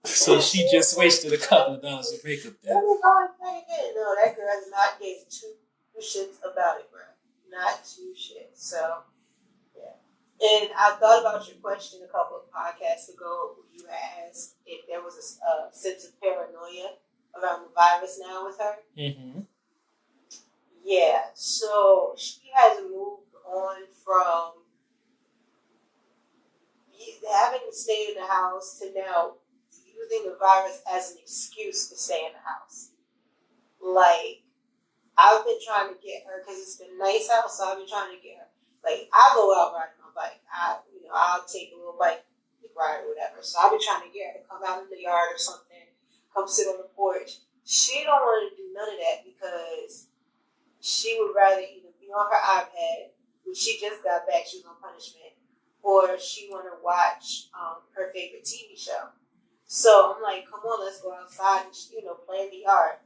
So she just wasted a couple of dollars of makeup there. No, that girl has not gave two shits about it, bro. Not two shits. So, yeah. And I thought about your question a couple of podcasts ago. You asked if there was a sense of paranoia around the virus now with her. Mm-hmm. Yeah. So she has moved on from having to stay in the house to now using the virus as an excuse to stay in the house. I've been trying to get her because it's been nice out, so I've been trying to get her. I go out riding my bike. I'll take a little bike ride or whatever. So I've been trying to get her to come out in the yard or something, come sit on the porch. She don't want to do none of that because she would rather either be on her iPad, which she just got back, she was on punishment, or she want to watch her favorite TV show. So I'm like, come on, let's go outside and play in the yard.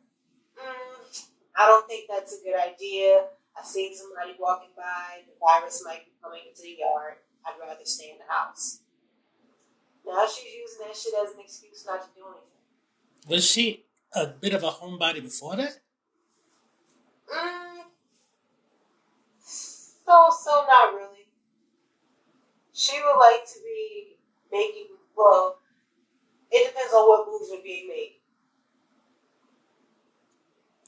I don't think that's a good idea. I seen somebody walking by. The virus might be coming into the yard. I'd rather stay in the house. Now she's using that shit as an excuse not to do anything. Was she a bit of a homebody before that? So not really. She would like to be making, it depends on what moves are being made.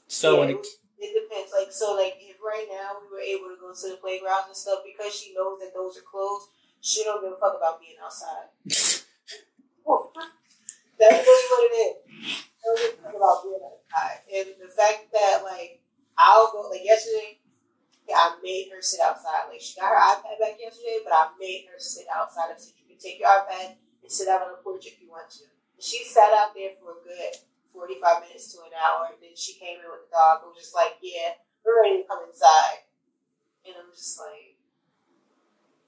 So yeah, it depends. If right now we were able to go to the playgrounds and stuff, because she knows that those are closed, she don't give a fuck about being outside. That's really what it is. She don't give a fuck about being outside. And the fact that I'll go yesterday, I made her sit outside. She got her iPad back yesterday, but I made her sit outside. I said, you can take your iPad and sit out on the porch if you want to. And she sat out there for a good 45 minutes to an hour, and then she came in with the dog and was just like, yeah, we're ready to come inside. And I'm just like,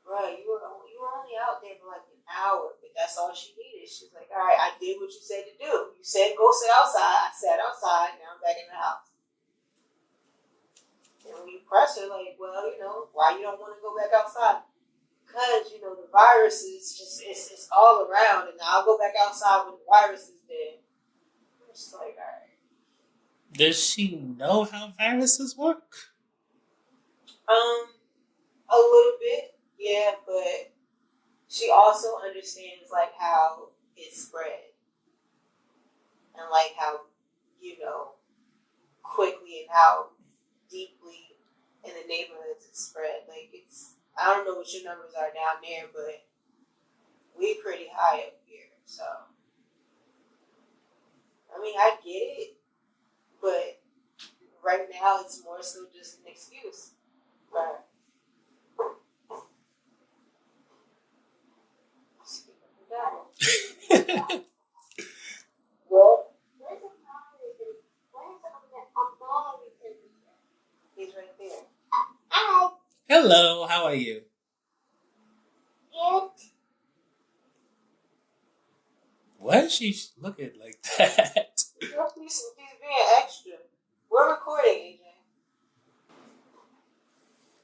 bro, you were only out there for an hour, but that's all she needed. She's like, all right, I did what you said to do. You said go sit outside. I sat outside. Now I'm back in the house. And when you press her, why you don't want to go back outside? Because, the virus is just, it's all around, and I'll go back outside when the virus is there. I'm just like, all right. Does she know how viruses work? A little bit, yeah, but she also understands, how it's spread. And, how, quickly and how deeply in the neighborhoods it's spread. I don't know what your numbers are down there, but we pretty high up here. So, I mean, I get it, but right now it's more so just an excuse. Right. What? He's right there. Hi. Hello, how are you? Good. Why is she looking like that? He's being extra. We're recording, AJ.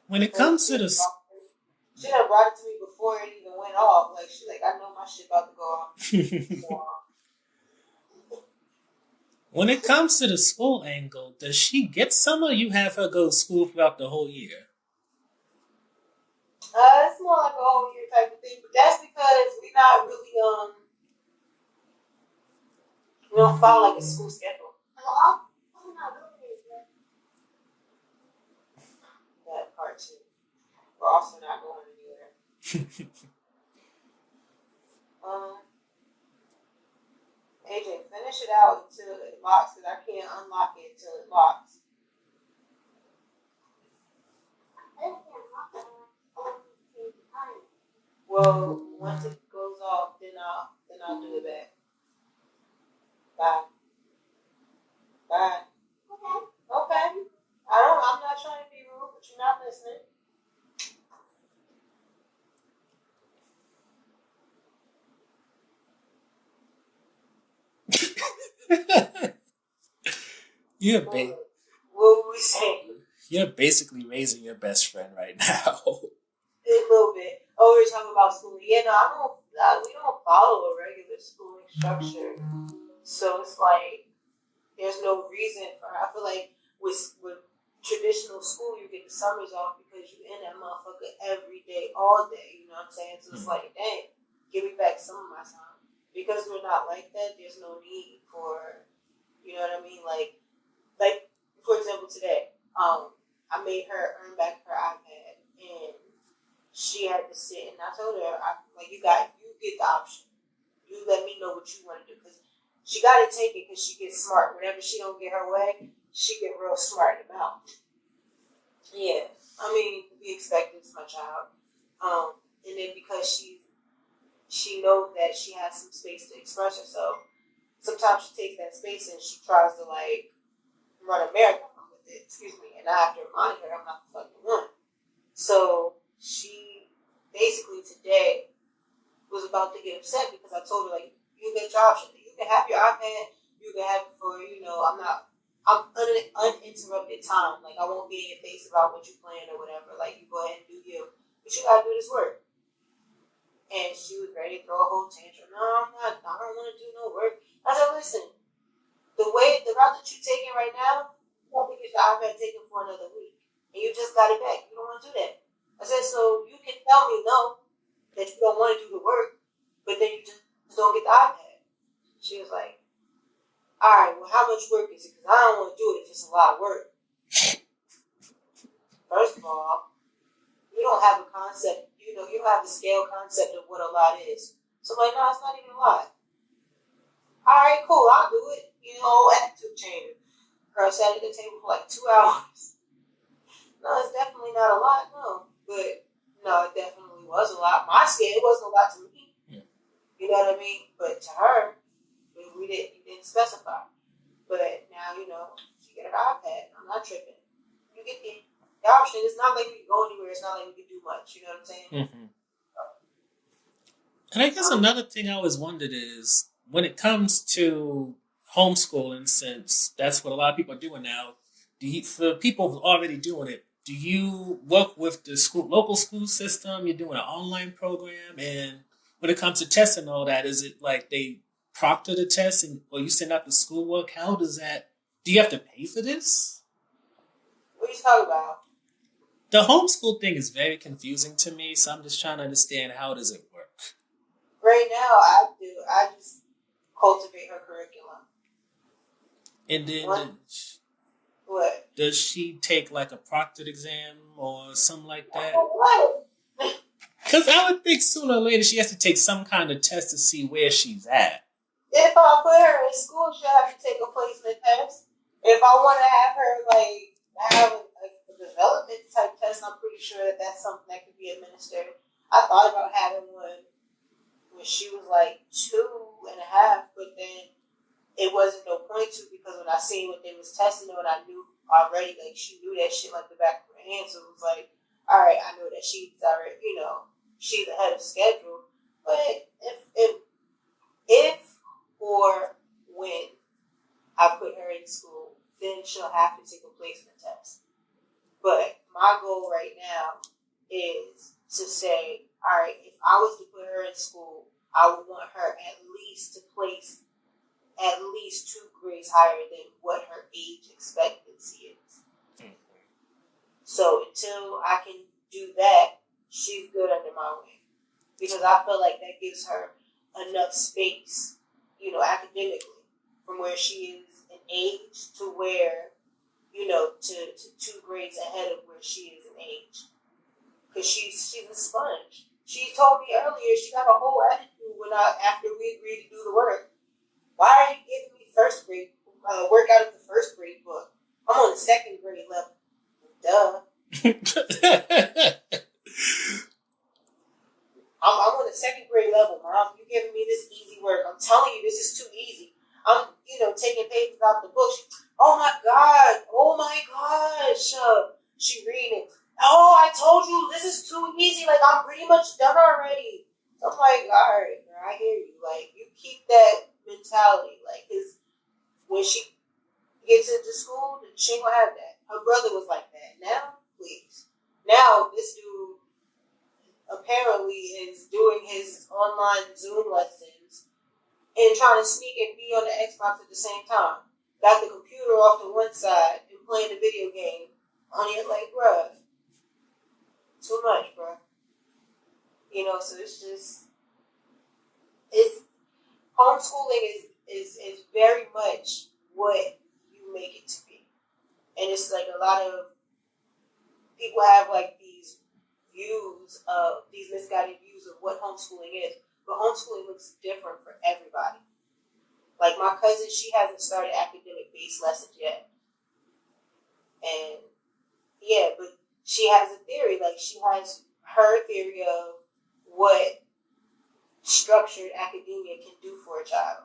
When it comes to the... She done brought it to me before it even went off. Like, she's like, I know my shit about to go off. When it comes to the school angle, does she get some or you have her go to school throughout the whole year? It's more like a whole year type of thing, but that's because we not really, we don't follow like a school schedule. That part too. We're also not going anywhere. AJ, finish it out until it locks, because I can't unlock it until it locks. Well, once it goes off, then I'll do it back. Bye. Bye. Okay. I'm not trying to be rude, but you're not listening. What were we saying? You're basically raising your best friend right now. A little bit. Oh, we were talking about schooling. Yeah, no, we don't follow a regular schooling structure. So it's like there's no reason for. I feel like with traditional school, you get the summers off because you in that motherfucker every day, all day. You know what I'm saying? So it's like, dang, give me back some of my time. Because we're not like that, there's no need for, you know what I mean? Like for example, today, I made her earn back her iPad, and she had to sit, and I told her, you get the option. You let me know what you want to do, because she got to take it because she gets smart. Whenever she don't get her way, she get real smart about it. Yeah, I mean, we expect it's my child. And then because she knows that she has some space to express herself, sometimes she takes that space and she tries to run a marathon with it. Excuse me, and I have to remind her I'm not the fucking one. So she basically today was about to get upset because I told her, you get your option. You can have your iPad. You can have it for, I'm uninterrupted time. I won't be in your face about what you plan or whatever. You go ahead and do you. But you gotta do this work. And she was ready to throw a whole tantrum. No, I'm not. I don't want to do no work. I said, listen, the route that you're taking right now, you won't get your iPad taken for another week. And you just got it back. You don't want to do that. I said, so you can tell me no, that you don't want to do the work, but then you just don't get the iPad. She was like, all right, well, how much work is it? Because I don't want to do it if it's a lot of work. First of all, you don't have a concept, you don't have the scale concept of what a lot is. So I'm like, no, it's not even a lot. All right, cool, I'll do it. Attitude changer. Girl sat at the table for 2 hours. No, it's definitely not a lot, no. But, no, it definitely was a lot. My scale wasn't a lot to me. Yeah. You know what I mean? But to her, you didn't specify. But now, she get her iPad. I'm not tripping. You get the option. It's not like we can go anywhere. It's not like we can do much. You know what I'm saying? Mm-hmm. And I guess another thing I always wondered is, when it comes to homeschooling, since that's what a lot of people are doing now, for people already doing it, do you work with the local school system? You're doing an online program, and when it comes to tests and all that, is it they proctor the test or you send out the schoolwork? How does that? Do you have to pay for this? What are you talking about? The homeschool thing is very confusing to me, so I'm just trying to understand, how does it work? Right now, I just cultivate her curriculum. And then what? Does she take a proctored exam or something like that? What? Because I would think sooner or later she has to take some kind of test to see where she's at. If I put her in school, she'll have to take a placement test. If I want to have her have a development type test, I'm pretty sure that that's something that could be administered. I thought about having one when she was like 2.5, but then it wasn't no point to, because when I seen what they was testing her, and I knew already, like, she knew that shit like the back of her hand, so it was like, all right, I know that she's already, she's ahead of schedule. But if or when I put her in school, then she'll have to take a placement test. But my goal right now is to say, all right, if I was to put her in school, I would want her at least to place at least 2 grades higher than what her age expectancy is. Mm-hmm. So until I can do that, she's good under my wing. Because I feel like that gives her enough space, academically, from where she is in age to where, to 2 grades ahead of where she is in age. Because she's a sponge. She told me earlier she got a whole attitude after we agreed to do the work. Why are you giving me first grade work out of the first grade book? I'm on the second grade level. Duh. I'm on the second grade level, Mom. You giving me this easy work. I'm telling you, this is too easy. I'm, taking pages out the book. Oh my gosh. She reading. Oh, I told you this is too easy. Like, I'm pretty much done already. I'm like, all right, girl, I hear you. Like, you keep that mentality. Like, because when she gets into school, she ain't gonna have that. Her brother was like that. Now, please. Now, this dude apparently is doing his online Zoom lessons and trying to sneak and be on the Xbox at the same time. Got the computer off to one side and playing the video game on it. Like, bruh, too much, bruh. So it's homeschooling is very much what you make it to be. And it's like a lot of people have like these misguided views of what homeschooling is. But homeschooling looks different for everybody. Like my cousin, she hasn't started academic-based lessons yet. And yeah, but she has a theory. Like she has her theory of what structured academia can do for a child.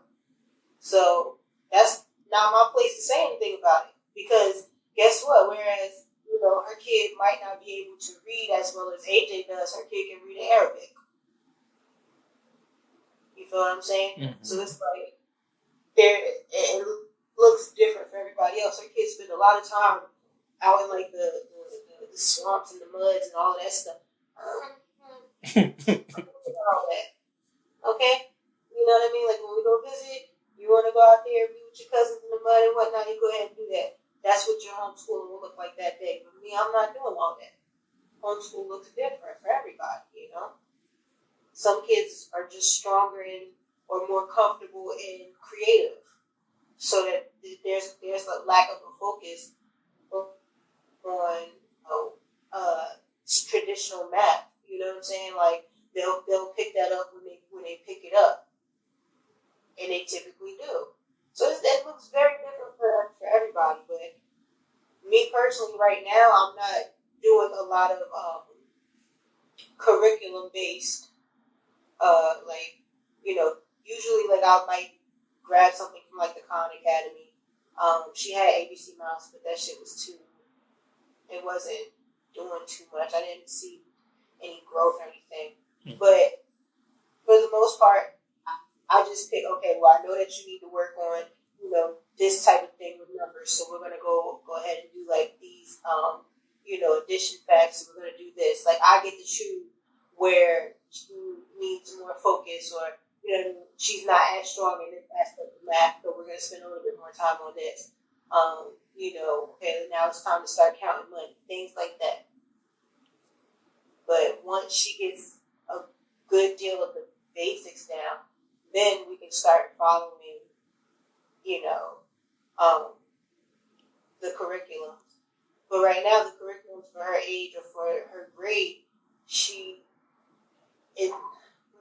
So that's not my place to say anything about it. Because guess what? Whereas, her kid might not be able to read as well as AJ does, her kid can read in Arabic. You feel what I'm saying? Mm-hmm. So it's like, it looks different for everybody else. Her kids spend a lot of time out in like the swamps and the muds and all of that stuff. All that. Okay? You know what I mean? Like when we go visit, you want to go out there, be with your cousins in the mud and whatnot, you go ahead and do that. That's what your homeschooling will look like that day. But me, I'm not doing all that. Homeschool looks different for everybody, Some kids are just stronger or more comfortable and creative. So that there's a lack of a focus on traditional math. You know what I'm saying? Like they'll pick that up when they pick it up, and they typically do. So it looks very different for everybody. But me personally, right now, I'm not doing a lot of curriculum based. Usually like I might grab something from like the Khan Academy. She had ABC Mouse, but that shit was it wasn't doing too much. I didn't see any growth or anything. Mm-hmm. But for the most part, I just pick, okay, well, I know that you need to work on, this type of thing with numbers. So we're going to go ahead and do like these, addition facts. So we're going to do this. Like I get to choose where she needs more focus or, she's not as strong in this aspect of math, but we're going to spend a little bit more time on this. Okay, now it's time to start counting money, things like that. But once she gets a good deal of the basics down, then we can start following, the curriculum. But right now, the curriculum for her age or for her grade, I'm doing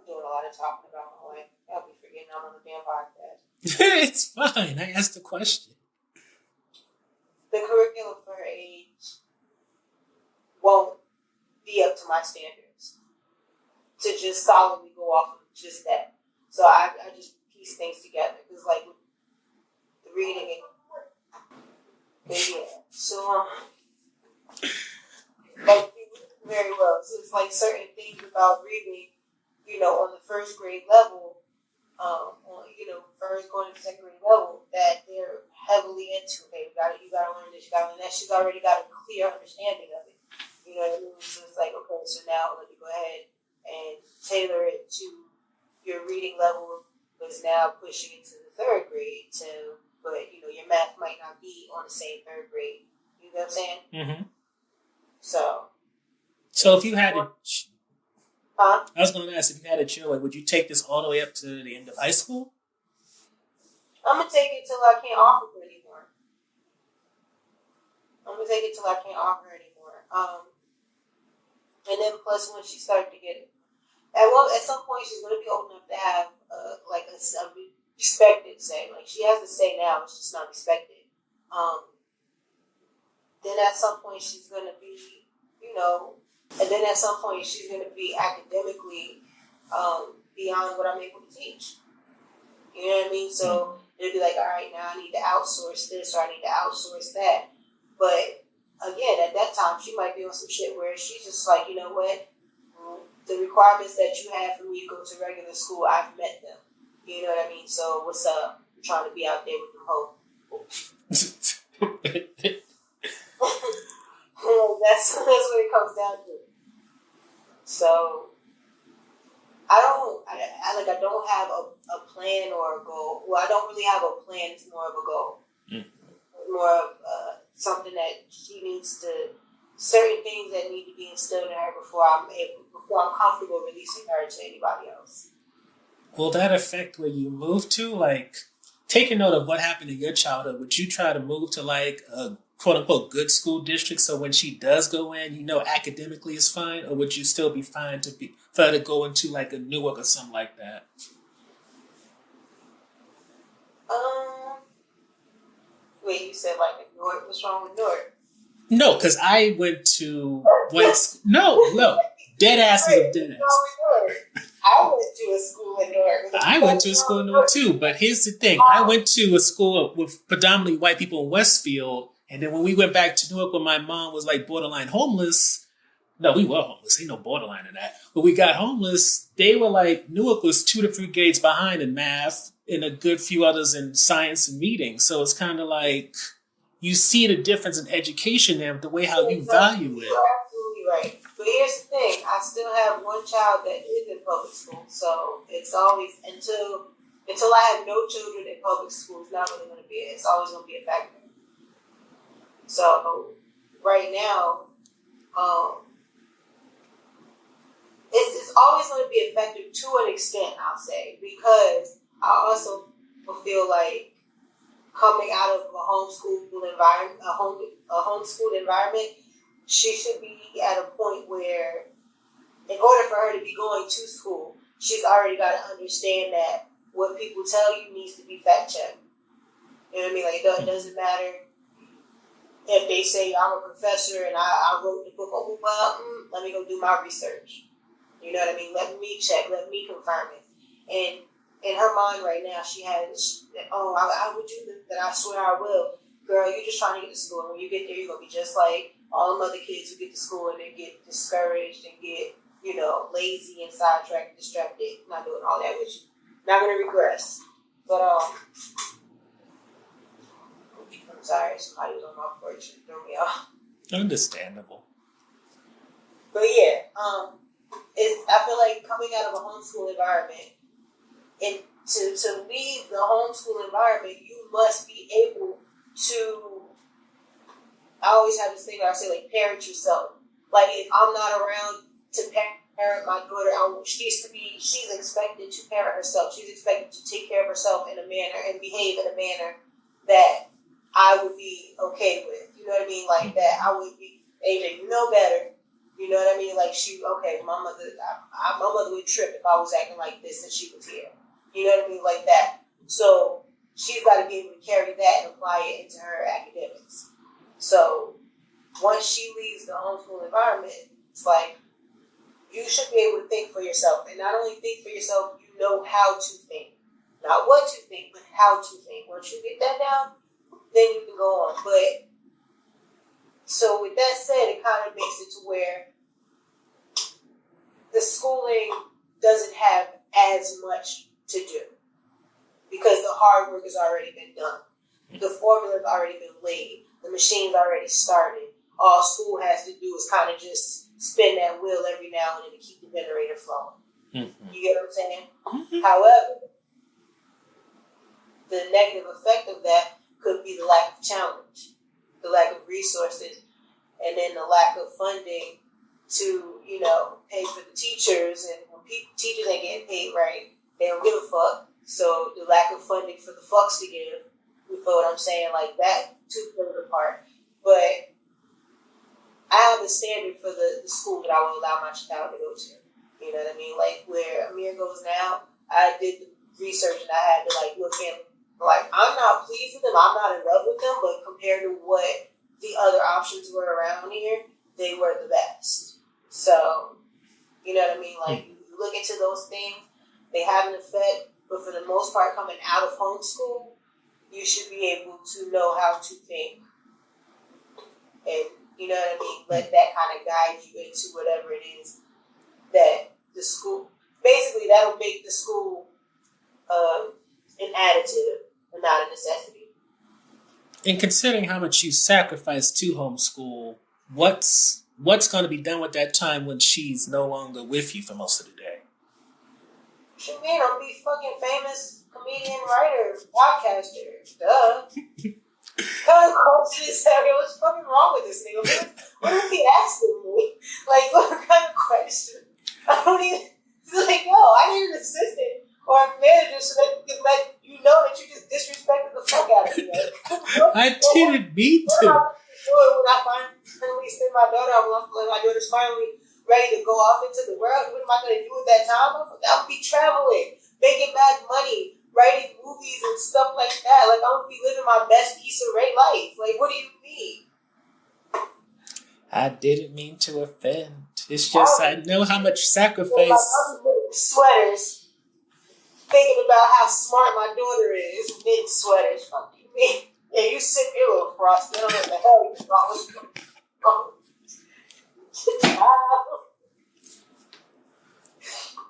a lot of talking about my life. I'll be forgetting I'm on the damn podcast. It's fine. I asked the question. The curriculum for her age won't be up to my standards to just solidly go off of just that. So I just piece things together because like the reading and yeah. So like we read very well. So it's like certain things about reading, on the first grade level, first going to second grade level that they're heavily into. Hey, you gotta learn this, you gotta learn that. She's already got a clear understanding of it. You know what I mean? So it's like, okay, so now let me go ahead and tailor it to your reading level was now pushing into the third grade but your math might not be on the same third grade. You know what I'm saying? Mm-hmm. So if you had to, I was going to ask, if you had a child, would you take this all the way up to the end of high school? I'm gonna take it till I can't offer her anymore. And then plus when she started to get at some point she's gonna be old enough to have a respected say. Like she has a say now, it's just not respected. Then at some point she's gonna be, and then at some point she's gonna be academically beyond what I'm able to teach. You know what I mean? So it'll be like, all right, now I need to outsource this or I need to outsource that. But again, at that time, she might be on some shit where she's just like, you know what? The requirements that you have for me to go to regular school, I've met them. You know what I mean? So what's up? I'm trying to be out there with them hoes. That's what it comes down to. So I don't have a plan or a goal. Well, I don't really have a plan. It's more of a goal. More of something that she needs to, certain things that need to be instilled in her before I'm comfortable releasing her to anybody else. Will that affect where you move to? Like, take a note of what happened in your childhood. Would you try to move to like a quote unquote good school district so when she does go in, academically is fine, or would you still be fine for her to go into like a Newark or something like that? Wait, you said like Newark? What's wrong with Newark? No, because I went to no, dead asses of dead ass. I went to a school in Newark. I went to a school in Newark too, but here's the thing: I went to a school with predominantly white people in Westfield, and then when we went back to Newark, when my mom was like borderline homeless. No, we were homeless. Ain't no borderline in that. But we got homeless. They were like, Newark was 2 to 3 grades behind in math and a good few others in science and reading. So it's kind of like you see the difference in education there, the way how you value it. You're absolutely right. But here's the thing. I still have one child that is in public school. So it's always, until I have no children in public school, it's not really going to be, it's always going to be a factor. So right now, it's always going to be effective to an extent, I'll say, because I also feel like coming out of a homeschooled environment, she should be at a point where, in order for her to be going to school, she's already got to understand that what people tell you needs to be fact checked. You know what I mean? Like it doesn't matter if they say I'm a professor and I wrote the book. Oh, well, let me go do my research. You know what I mean? Let me check. Let me confirm it. And in her mind right now, she has, I would do that. I swear I will. Girl, you're just trying to get to school. And when you get there, you're going to be just like all them other kids who get to school and they get discouraged and get, lazy and sidetracked and distracted. Not doing all that with you. Not going to regress. But, I'm sorry. Somebody was on my porch and threw me off. Understandable. But yeah, I feel like coming out of a homeschool environment, and to leave the homeschool environment, you must be able to. I always have this thing where I say, like, parent yourself. Like, if I'm not around to parent my daughter, she's expected to parent herself. She's expected to take care of herself in a manner and behave in a manner that I would be okay with. You know what I mean? Like that, I would be, AJ, you know better. You know what I mean? Like my mother would trip if I was acting like this and she was here. You know what I mean? Like that. So she's got to be able to carry that and apply it into her academics. So once she leaves the homeschool environment, it's like you should be able to think for yourself. And not only think for yourself, you know how to think. Not what to think, but how to think. Once you get that down, then you can go on. But so with that said, it kind of makes it to where the schooling doesn't have as much to do because the hard work has already been done. The formula's already been laid. The machine's already started. All school has to do is kind of just spin that wheel every now and then to keep the generator flowing. Mm-hmm. You get what I'm saying? Mm-hmm. However, the negative effect of that could be the lack of challenge, the lack of resources, and then the lack of funding to, pay for the teachers. And when teachers ain't getting paid right, they don't give a fuck. So the lack of funding for the fucks to give, you feel what I'm saying? Like that, two plays a part. But I have a standard for the school that I will allow my child to go to. You know what I mean? Like where Amir goes now, I did the research and I had to look in. I'm not pleased with them. I'm not in love with them. But compared to what the other options were around here, they were the best. So, you know what I mean? You look into those things, they have an effect. But for the most part, coming out of homeschool, you should be able to know how to think. And, you know what I mean? Let that kind of guide you into whatever it is that the school... Basically, that'll make the school an additive and not a necessity. And considering how much you sacrifice to homeschool, what's going to be done with that time when she's no longer with you for most of the day? What you mean? I'm be fucking famous comedian, writer, podcaster. Duh. Kind of question is what's fucking wrong with this nigga? What is he asking me? What kind of question? I don't even... I need an assistant or a manager so that you can let you know that you just disrespected the fuck out of me. I didn't mean to. When I finally send my daughter out, my daughter's finally ready to go off into the world, what am I going to do with that time? I'll be traveling, making bad money, writing movies and stuff like that. I'm going to be living my best Issa Rae life. What do you mean? I didn't mean to offend. It's just I know how much sacrifice. I'm sweaters, thinking about how smart my daughter is, knitting sweaters. Fuck you, mean? Yeah, you sick, you little frosty. I don't know what the hell you thought was going on.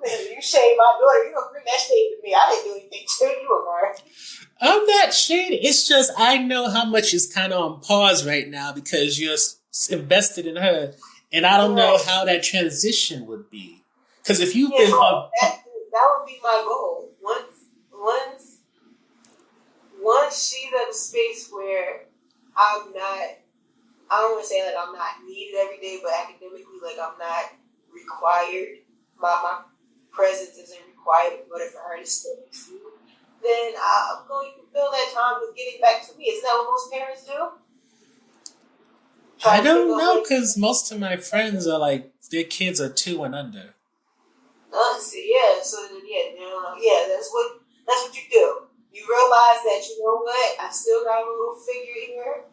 You shade my daughter. You don't bring that shade to me. I didn't do anything to you, Amari. I'm not shady. It's just I know how much is kind of on pause right now because you're invested in her. And I don't know how that transition would be. Because if you've been... that would be my goal. Once she's at a space where I'm not... I don't want to say I'm not needed every day, but academically, I'm not required. My presence isn't required in order for her to stay with you. Then I'm going to fill that time with getting back to me. Isn't that what most parents do? I don't know, because most of my friends are their kids are 2 and under. Yeah, so that's what you do. You realize that, you know what, I still got a little figure here,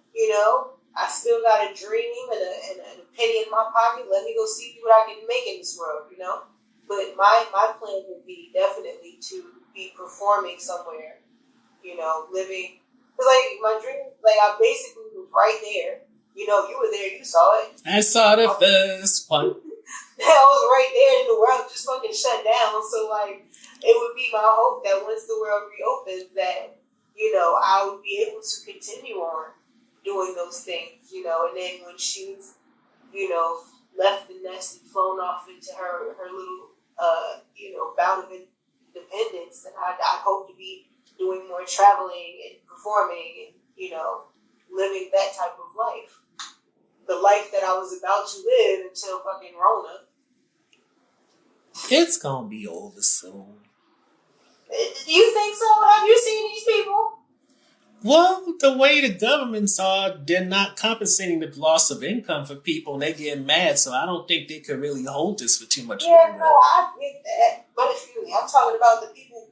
I still got a dream and an penny in my pocket. Let me go see what I can make in this world, But my plan would be definitely to be performing somewhere, living. Because, my dream, I basically was right there. You were there, you saw it. I saw the first one. I was right there and the world just fucking shut down. So, it would be my hope that once the world reopens that, I would be able to continue on doing those things, and then when she's, left the nest and flown off into her little, bout of independence, then I'd hope to be doing more traveling and performing and, living that type of life. The life that I was about to live until fucking Rona. It's gonna be over soon. Do you think so? Have you seen these people? Well, the way the governments are, they're not compensating the loss of income for people, and they get mad. So I don't think they could really hold this for too much Yeah, longer. no, I get that. But excuse me, I'm talking about the people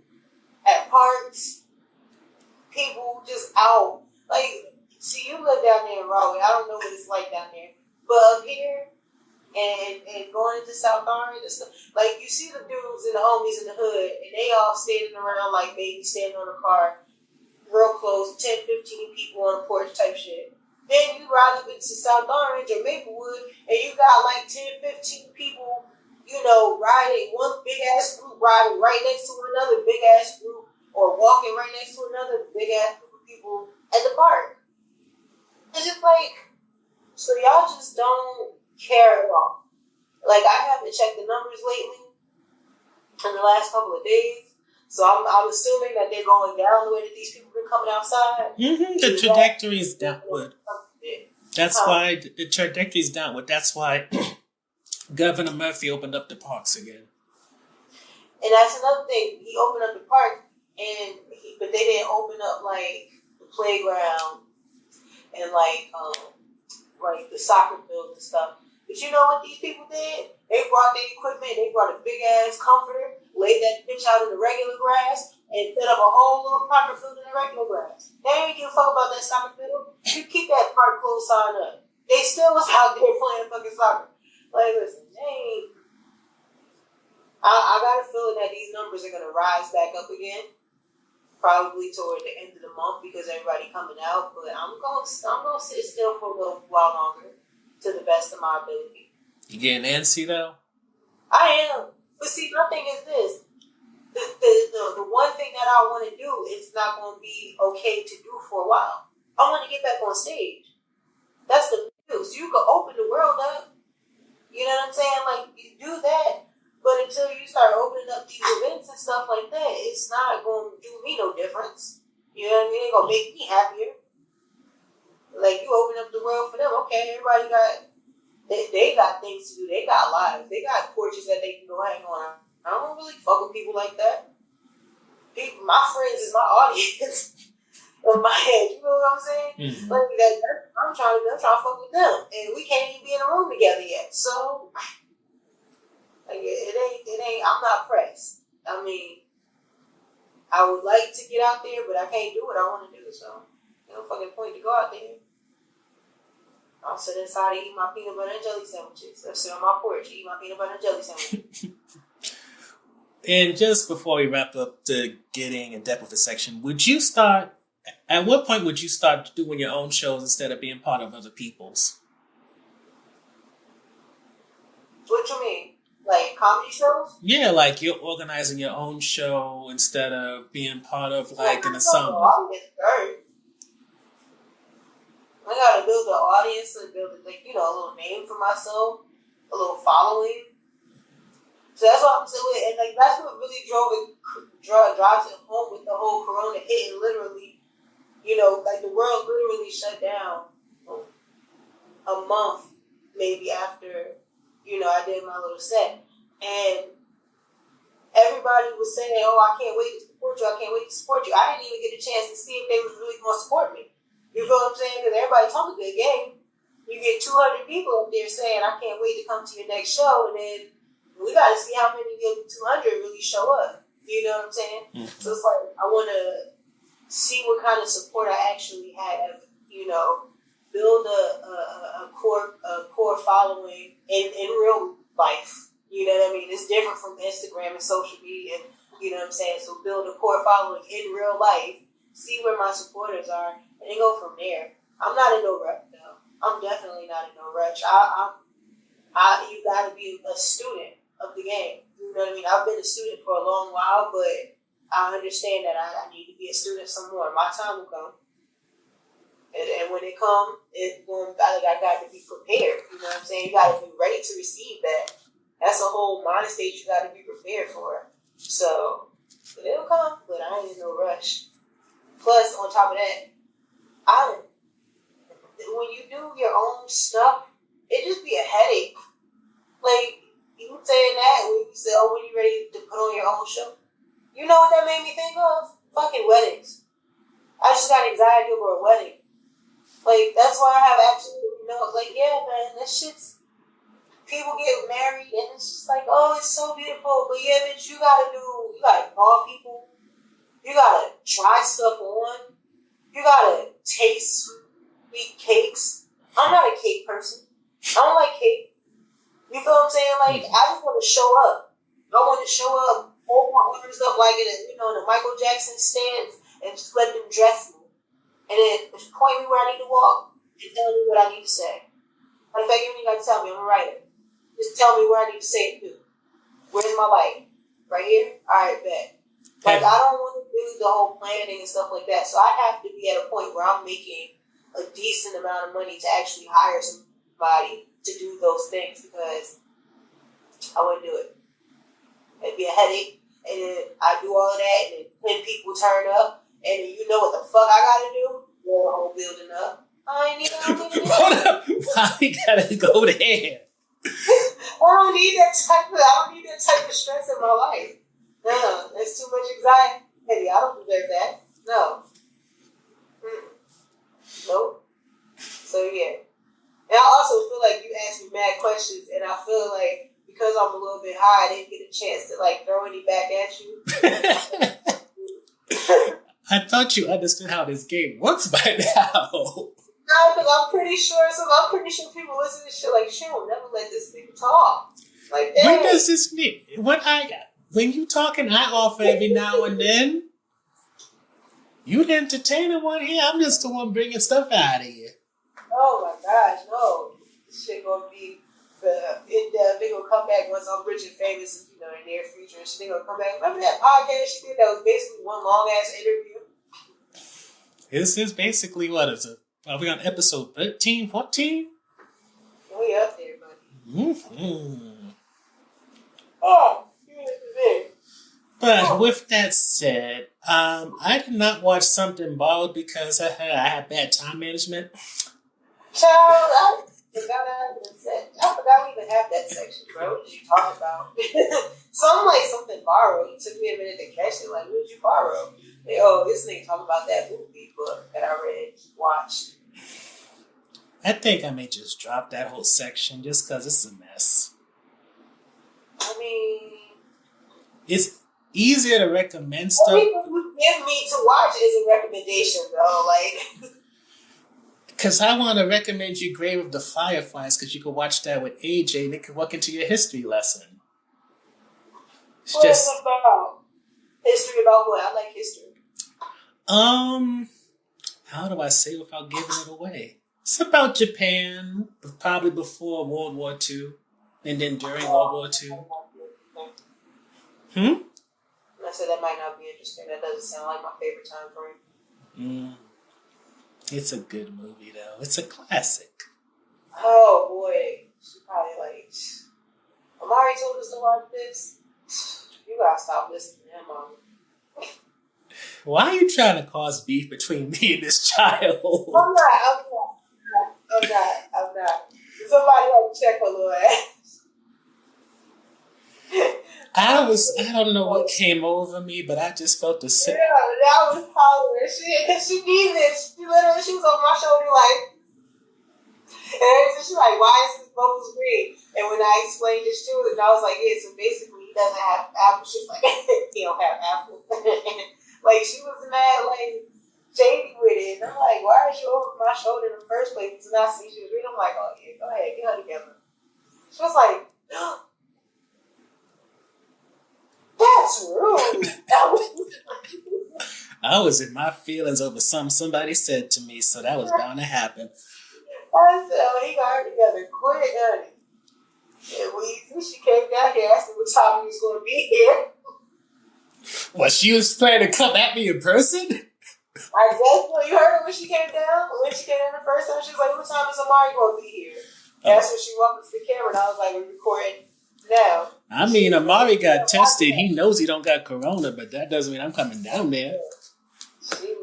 at parks, people just out. Like, see, you live down there in Raleigh. I don't know what it's like down there. But up here and going into South Orange and stuff, like, you see the dudes and the homies in the hood, and they all standing around like babies standing on a car, real close, 10, 15 people on a porch type shit. Then you ride up into South Orange or Maplewood, and you got like 10, 15 people, riding, one big ass group riding right next to another big ass group, or walking right next to another big ass group of people at the park. It's just like, so y'all just don't care at all. Like, I haven't checked the numbers lately in the last couple of days. So I'm assuming that they're going down the way that these people have been coming outside. Mm-hmm. The trajectory is downward. That's why the trajectory is downward. That's why Governor Murphy opened up the parks again. And that's another thing. He opened up the park, but they didn't open up like the playground and like the soccer field and stuff. But you know what these people did? They brought their equipment. They brought a big ass comforter, laid that bitch out in the regular grass, and set up a whole little soccer field in the regular grass. They ain't give a fuck about that soccer field. You keep that park closed sign up. They still was out there playing fucking soccer. Like, listen, I got a feeling that these numbers are gonna rise back up again, probably toward the end of the month because everybody coming out. But I'm gonna sit still for a little while longer, to the best of my ability. You getting antsy though? I am. But see, my thing is this. The one thing that I want to do is not going to be okay to do for a while. I want to get back on stage. That's the news. You can open the world up. You know what I'm saying? Like, you do that. But until you start opening up these events and stuff like that, it's not going to do me no difference. You know what I mean? It ain't going to make me happier. Like, you open up the world for them. Okay, everybody they got things to do. They got lives. They got porches that they can go hang on. I don't really fuck with people like that. People, my friends is my audience in my head. You know what I'm saying? Mm-hmm. Like I'm trying to fuck with them, and we can't even be in a room together yet. So, like, it ain't. I'm not pressed. I mean, I would like to get out there, but I can't do what I want to do. So, no fucking point to go out there. I'll sit inside and eat my peanut butter and jelly sandwiches. I'll sit on my porch and eat my peanut butter and jelly sandwiches. And just before we wrap up the getting in depth of the section, at what point would you start doing your own shows instead of being part of other people's? What you mean? Like comedy shows? Yeah, like you're organizing your own show instead of being part of like an ensemble. I'll get started. I gotta build an audience and build a little name for myself, a little following. So that's what I'm saying, and like that's what really drives it home with the whole Corona hitting. Literally, like the world literally shut down a month maybe after I did my little set, and everybody was saying, "Oh, I can't wait to support you. I can't wait to support you." I didn't even get a chance to see if they was really going to support me. You feel what I'm saying? Because everybody told me good game. You get 200 people up there saying, "I can't wait to come to your next show," and then we got to see how many of the 200 really show up. You know what I'm saying? Mm-hmm. So it's like I want to see what kind of support I actually have. Build a core following in real life. You know what I mean? It's different from Instagram and social media. You know what I'm saying? So build a core following in real life. See where my supporters are, and then go from there. I'm not in no rush, though. I'm definitely not in no rush. You got to be a student of the game. You know what I mean? I've been a student for a long while, but I understand that I need to be a student some more. My time will come. And when it comes, I got to be prepared. You know what I'm saying? You got to be ready to receive that. That's a whole mind state you got to be prepared for. So, it'll come, but I ain't in no rush. Plus, on top of that, when you do your own stuff, it just be a headache. Like, you saying that when you say, "Oh, when you ready to put on your own show?" You know what that made me think of? Fucking weddings. I just got anxiety over a wedding. Like, that's why I have absolutely no, like, yeah, man, that shit's, people get married and it's just like, oh, it's so beautiful. But yeah, bitch, you gotta call people. You gotta try stuff on. You gotta taste sweet cakes. I'm not a cake person. I don't like cake. You feel what I'm saying? Like, I just want to show up. I want to show up, hold my arms up like in the Michael Jackson stance and just let them dress me. And then just point me where I need to walk and tell me what I need to say. Matter of fact, you don't even got to tell me. I'm a writer. Just tell me where I need to say it to. Where's my light? Right here? All right, bet. Like, I don't want to do the whole planning and stuff like that. So I have to be at a point where I'm making a decent amount of money to actually hire somebody to do those things because I wouldn't do it. It'd be a headache. And then I do all of that, and then 10 people turn up, and then you know what the fuck I gotta do? Blow the whole building up. I ain't need Hold up. Why we gotta go there? I don't need that type of stress in my life. No, that's too much anxiety. I don't deserve that. No. Nope. So yeah. And I also feel like you asked me mad questions, and I feel like because I'm a little bit high, I didn't get a chance to like throw any back at you. I thought you understood how this game works by now. No, because I'm pretty sure people listen to this shit like, she will never let this nigga talk. Like, when does this mean? When you talking, I offer every now and then. You the entertainer one here. I'm just the one bringing stuff out of here. Oh my gosh, no! This shit gonna be they gonna come back once I'm rich and famous, in the near future. And they gonna come back. Remember that podcast she did that was basically one long ass interview? This is basically what is it? Are we on episode 13, 14? We up there, buddy. Mm-hmm. Oh, you But with that said, I did not watch Something Borrowed because I had bad time management. Child, I forgot we even have that section, bro. What did you talk about? Something like Something Borrowed. It took me a minute to catch it. Like, what did you borrow? Like, oh, this nigga talking about that movie book that I watched. I think I may just drop that whole section just because it's a mess. I mean, it's easier to recommend stuff. What you give me to watch is a recommendation, though. Like, because I want to recommend you Grave of the Fireflies because you can watch that with AJ and it can walk into your history lesson. It's what is it about? History about what? I like history. How do I say it without giving it away? It's about Japan, probably before World War II, and then during World War II. I said that might not be interesting. That doesn't sound like my favorite time frame. It's a good movie, though. It's a classic. Oh, boy. She probably like... Amari told us to watch this. You gotta stop listening to him, Mom. Why are you trying to cause beef between me and this child? I'm not. Somebody had to check her little ass. I don't know what came over me, but I just felt the same. Yeah, that was hollering. She needed it. She was on my shoulder like, and she's like, why is this bubbles green? And when I explained this to her, and I was like, yeah, so basically he doesn't have apples. She's like, he don't have apples. Like, she was mad, like, shady with it. And I'm like, why is you over my shoulder in the first place? And I see she was reading. I'm like, oh yeah, go ahead, get her together. She was like, that's rude. I was in my feelings over something somebody said to me, so that was bound to happen. I said, oh, he got her together quick, honey. And when she came down here, asked me what time he was going to be here. Well, she was planning to come at me in person? I guess when you heard her when she came down the first time, she was like, what time is Amari going to be here? That's when she walked up to the camera, and I was like, we're recording now. I mean, Amari got tested. He knows he don't got corona, but that doesn't mean I'm coming down there. She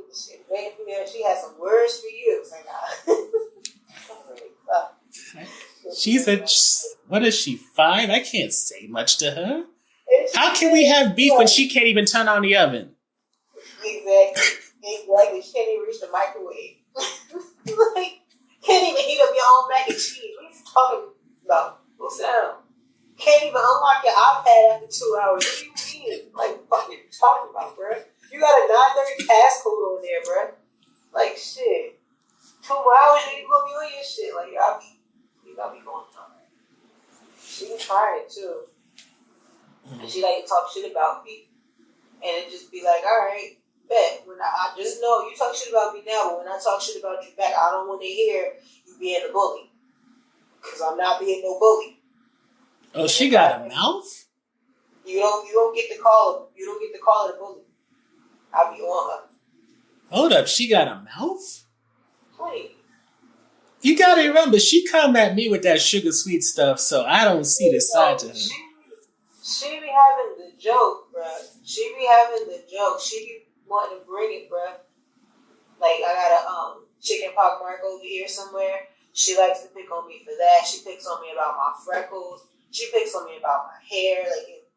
waiting for you. She had some words for you. It's like, She's what is she, 5? I can't say much to her. How can we have beef when she can't even turn on the oven? Exactly. Exactly. She can't even reach the microwave. Like, can't even heat up your own mac and cheese. What are you talking about? What's that? Can't even unlock your iPad after 2 hours. What do you mean? Like, what are you talking about, bro? You got a 9:30 passcode on there, bro. Like, shit. 2 hours and you gonna be on your shit. Like, you gotta be going on. She can try it too. And she like to talk shit about me. And it just be like, alright, bet. When I just know you talk shit about me now, but when I talk shit about you back, I don't want to hear you being a bully. Because I'm not being no bully. Oh, she got a mouth? You don't get to call her a bully. I'll be on her. Hold up, she got a mouth? Please. You gotta remember, she come at me with that sugar sweet stuff, so I don't see the side to her. She be having the joke, bruh. She be having the joke. She be wanting to bring it, bruh. Like, I got a chicken pox mark over here somewhere. She likes to pick on me for that. She picks on me about my freckles. She picks on me about my hair,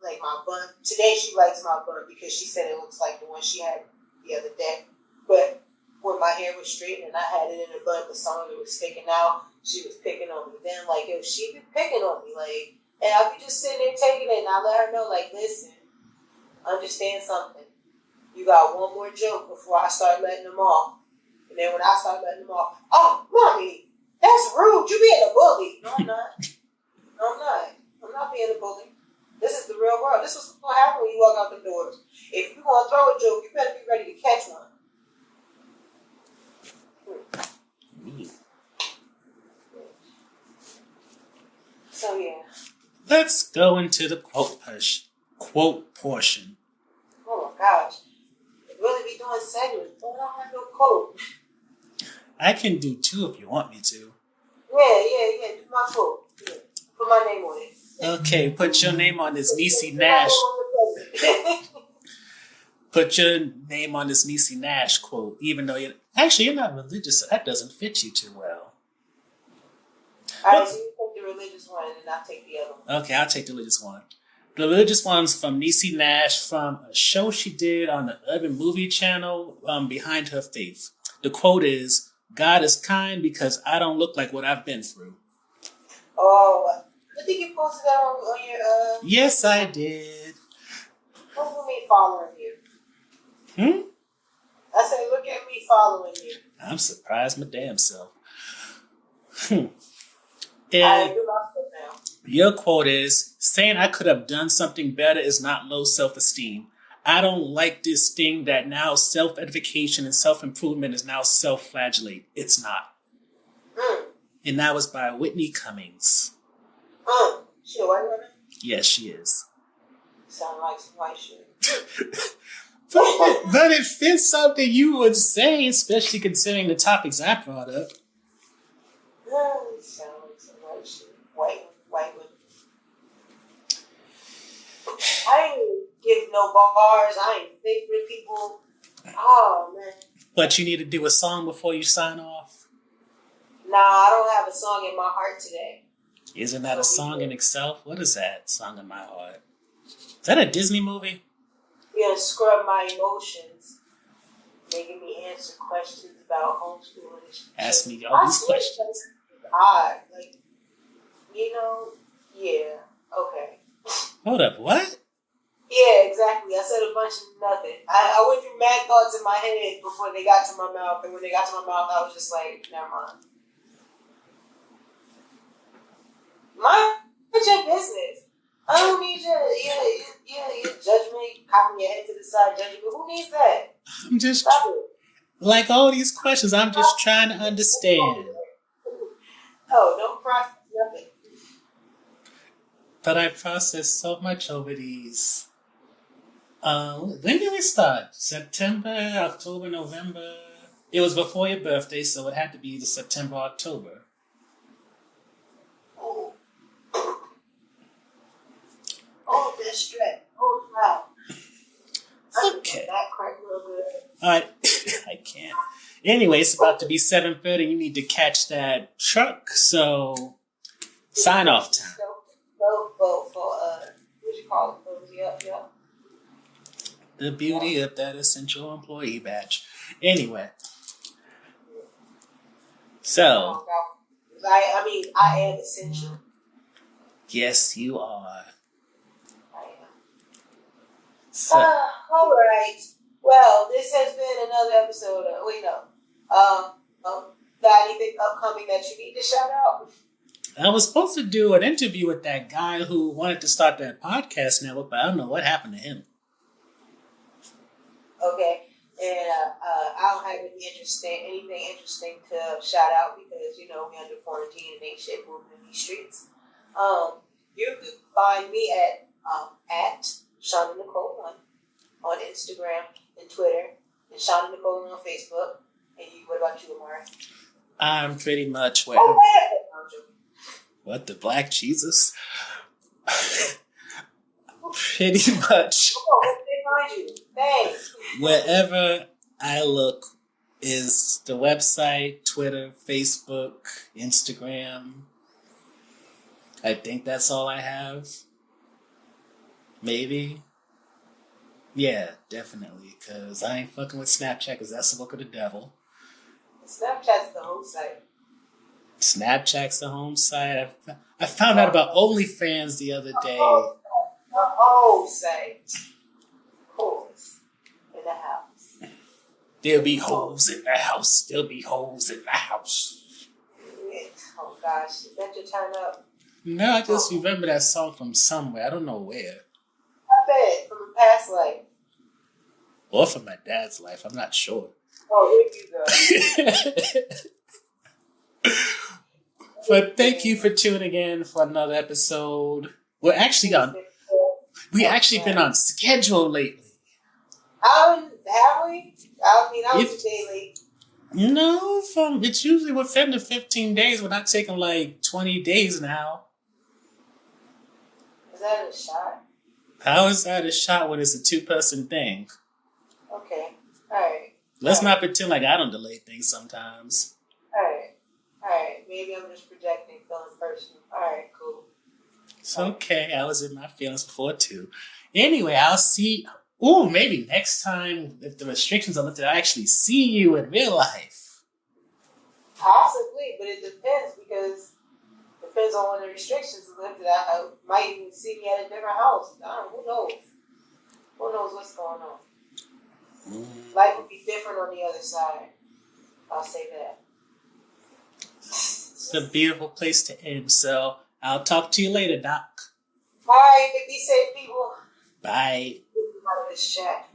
like my bun. Today she likes my bun because she said it looks like the one she had the other day. But when my hair was straight and I had it in a bun, but some of it was sticking out, she was picking on me. Then, like, yo, she be picking on me, like, and I be just sitting there taking it, and I let her know, like, listen, understand something. You got one more joke before I start letting them off. And then when I start letting them off, oh, mommy, that's rude. You being a bully. No, I'm not. No, I'm not. I'm not being a bully. This is the real world. This is what's going to happen when you walk out the doors. If you're going to throw a joke, you better be ready to catch one. So, yeah. Let's go into the quote portion. Oh, my gosh. I'd really be doing segments, but I don't have no quote. I can do 2 if you want me to. Yeah. Do my quote. Yeah. Put my name on it. Okay, put your name on this Niecy Nash. Put your name on this Niecy Nash quote, even though you're not religious, so that doesn't fit you too well. Alright, so you take the religious one and I'll take the other one. Okay, I'll take the religious one. The religious one's from Niecy Nash from a show she did on the Urban Movie Channel, Behind Her Faith. The quote is, God is kind because I don't look like what I've been through. Oh, I think you posted that on your... Yes, I did. Look at me following you. I said, look at me following you. I'm surprised my damn self. I do my stuff now. Your quote is, saying I could have done something better is not low self-esteem. I don't like this thing that now self-edification and self-improvement is now self-flagellate. It's not. And that was by Whitney Cummings. She a white woman? Yes, she is. Sound like some white shit. But it fits something you would say, especially considering the topics I brought up. Sound like some white shit. White women. I ain't give no bars. I ain't think with people. Oh, man. But you need to do a song before you sign off? Nah, I don't have a song in my heart today. Isn't that a song in itself? What is that? Song in my heart. Is that a Disney movie? You're gonna scrub my emotions, making me answer questions about homeschooling. Ask me all these questions. It's odd. Like, yeah, okay. Hold up, what? Yeah, exactly. I said a bunch of nothing. I went through mad thoughts in my head before they got to my mouth, and when they got to my mouth, I was just like, never mind. Mind your business. I don't need your judgment, cocking your head to the side, judging. But who needs that? I'm just, like all these questions, I'm just trying to understand. Oh, don't process nothing. But I processed so much over these. When did we start? September, October, November? It was before your birthday, so it had to be the September, October. Oh, this stretch. Oh, wow. Okay. That crack real good. Alright, I can't. Anyway, it's about to be 7:30. You need to catch that truck, so sign off time. What you call it? Yeah. The beauty of that essential employee badge. Anyway, so I am essential. yes, you are. I am. So, All right. Well, this has been another episode of, got anything upcoming that you need to shout out? I was supposed to do an interview with that guy who wanted to start that podcast network, but I don't know what happened to him. Okay. And I don't have anything interesting to shout out because, we're under quarantine and ain't shit moving in these streets. You can find me at Shonda Nicole 1 on Instagram and Twitter, and Shonda Nicole on Facebook. And what about you, Amari? I'm pretty much where. What, the Black Jesus? Pretty much. Wherever I look is the website, Twitter, Facebook, Instagram. I think that's all I have. Maybe. Yeah, definitely. Because I ain't fucking with Snapchat because that's the work of the devil. Snapchat's the home site. Snapchat's the home site. I found out about OnlyFans the other day. The home site. Holes in the house. There'll be holes in the house. There'll be holes in the house. Oh gosh, is that your turn up? No, I just remember that song from somewhere. I don't know where. I bet from a past life. Or from my dad's life. I'm not sure. Oh, here you go. But thank you for tuning in for another episode. We actually been on schedule lately. Have we? I was a day late. No, it's usually within the 15 days. We're not taking like 20 days now. Is that a shot? How is that a shot when it's a 2-person thing? Okay. Alright. Let's not pretend like I don't delay things sometimes. Alright. Maybe I'm just projecting, feeling personal. Alright, cool. It's okay. I was in my feelings before too. Anyway, I'll see. Ooh, maybe next time, if the restrictions are lifted, I'll actually see you in real life. Possibly, but it depends because it depends on when the restrictions are lifted. I might even see me at a different house. I don't know. Who knows? Who knows what's going on? Life would be different on the other side. I'll say that. It's a beautiful place to end. So I'll talk to you later, Doc. All right, be safe, people. Bye. Out of this chat.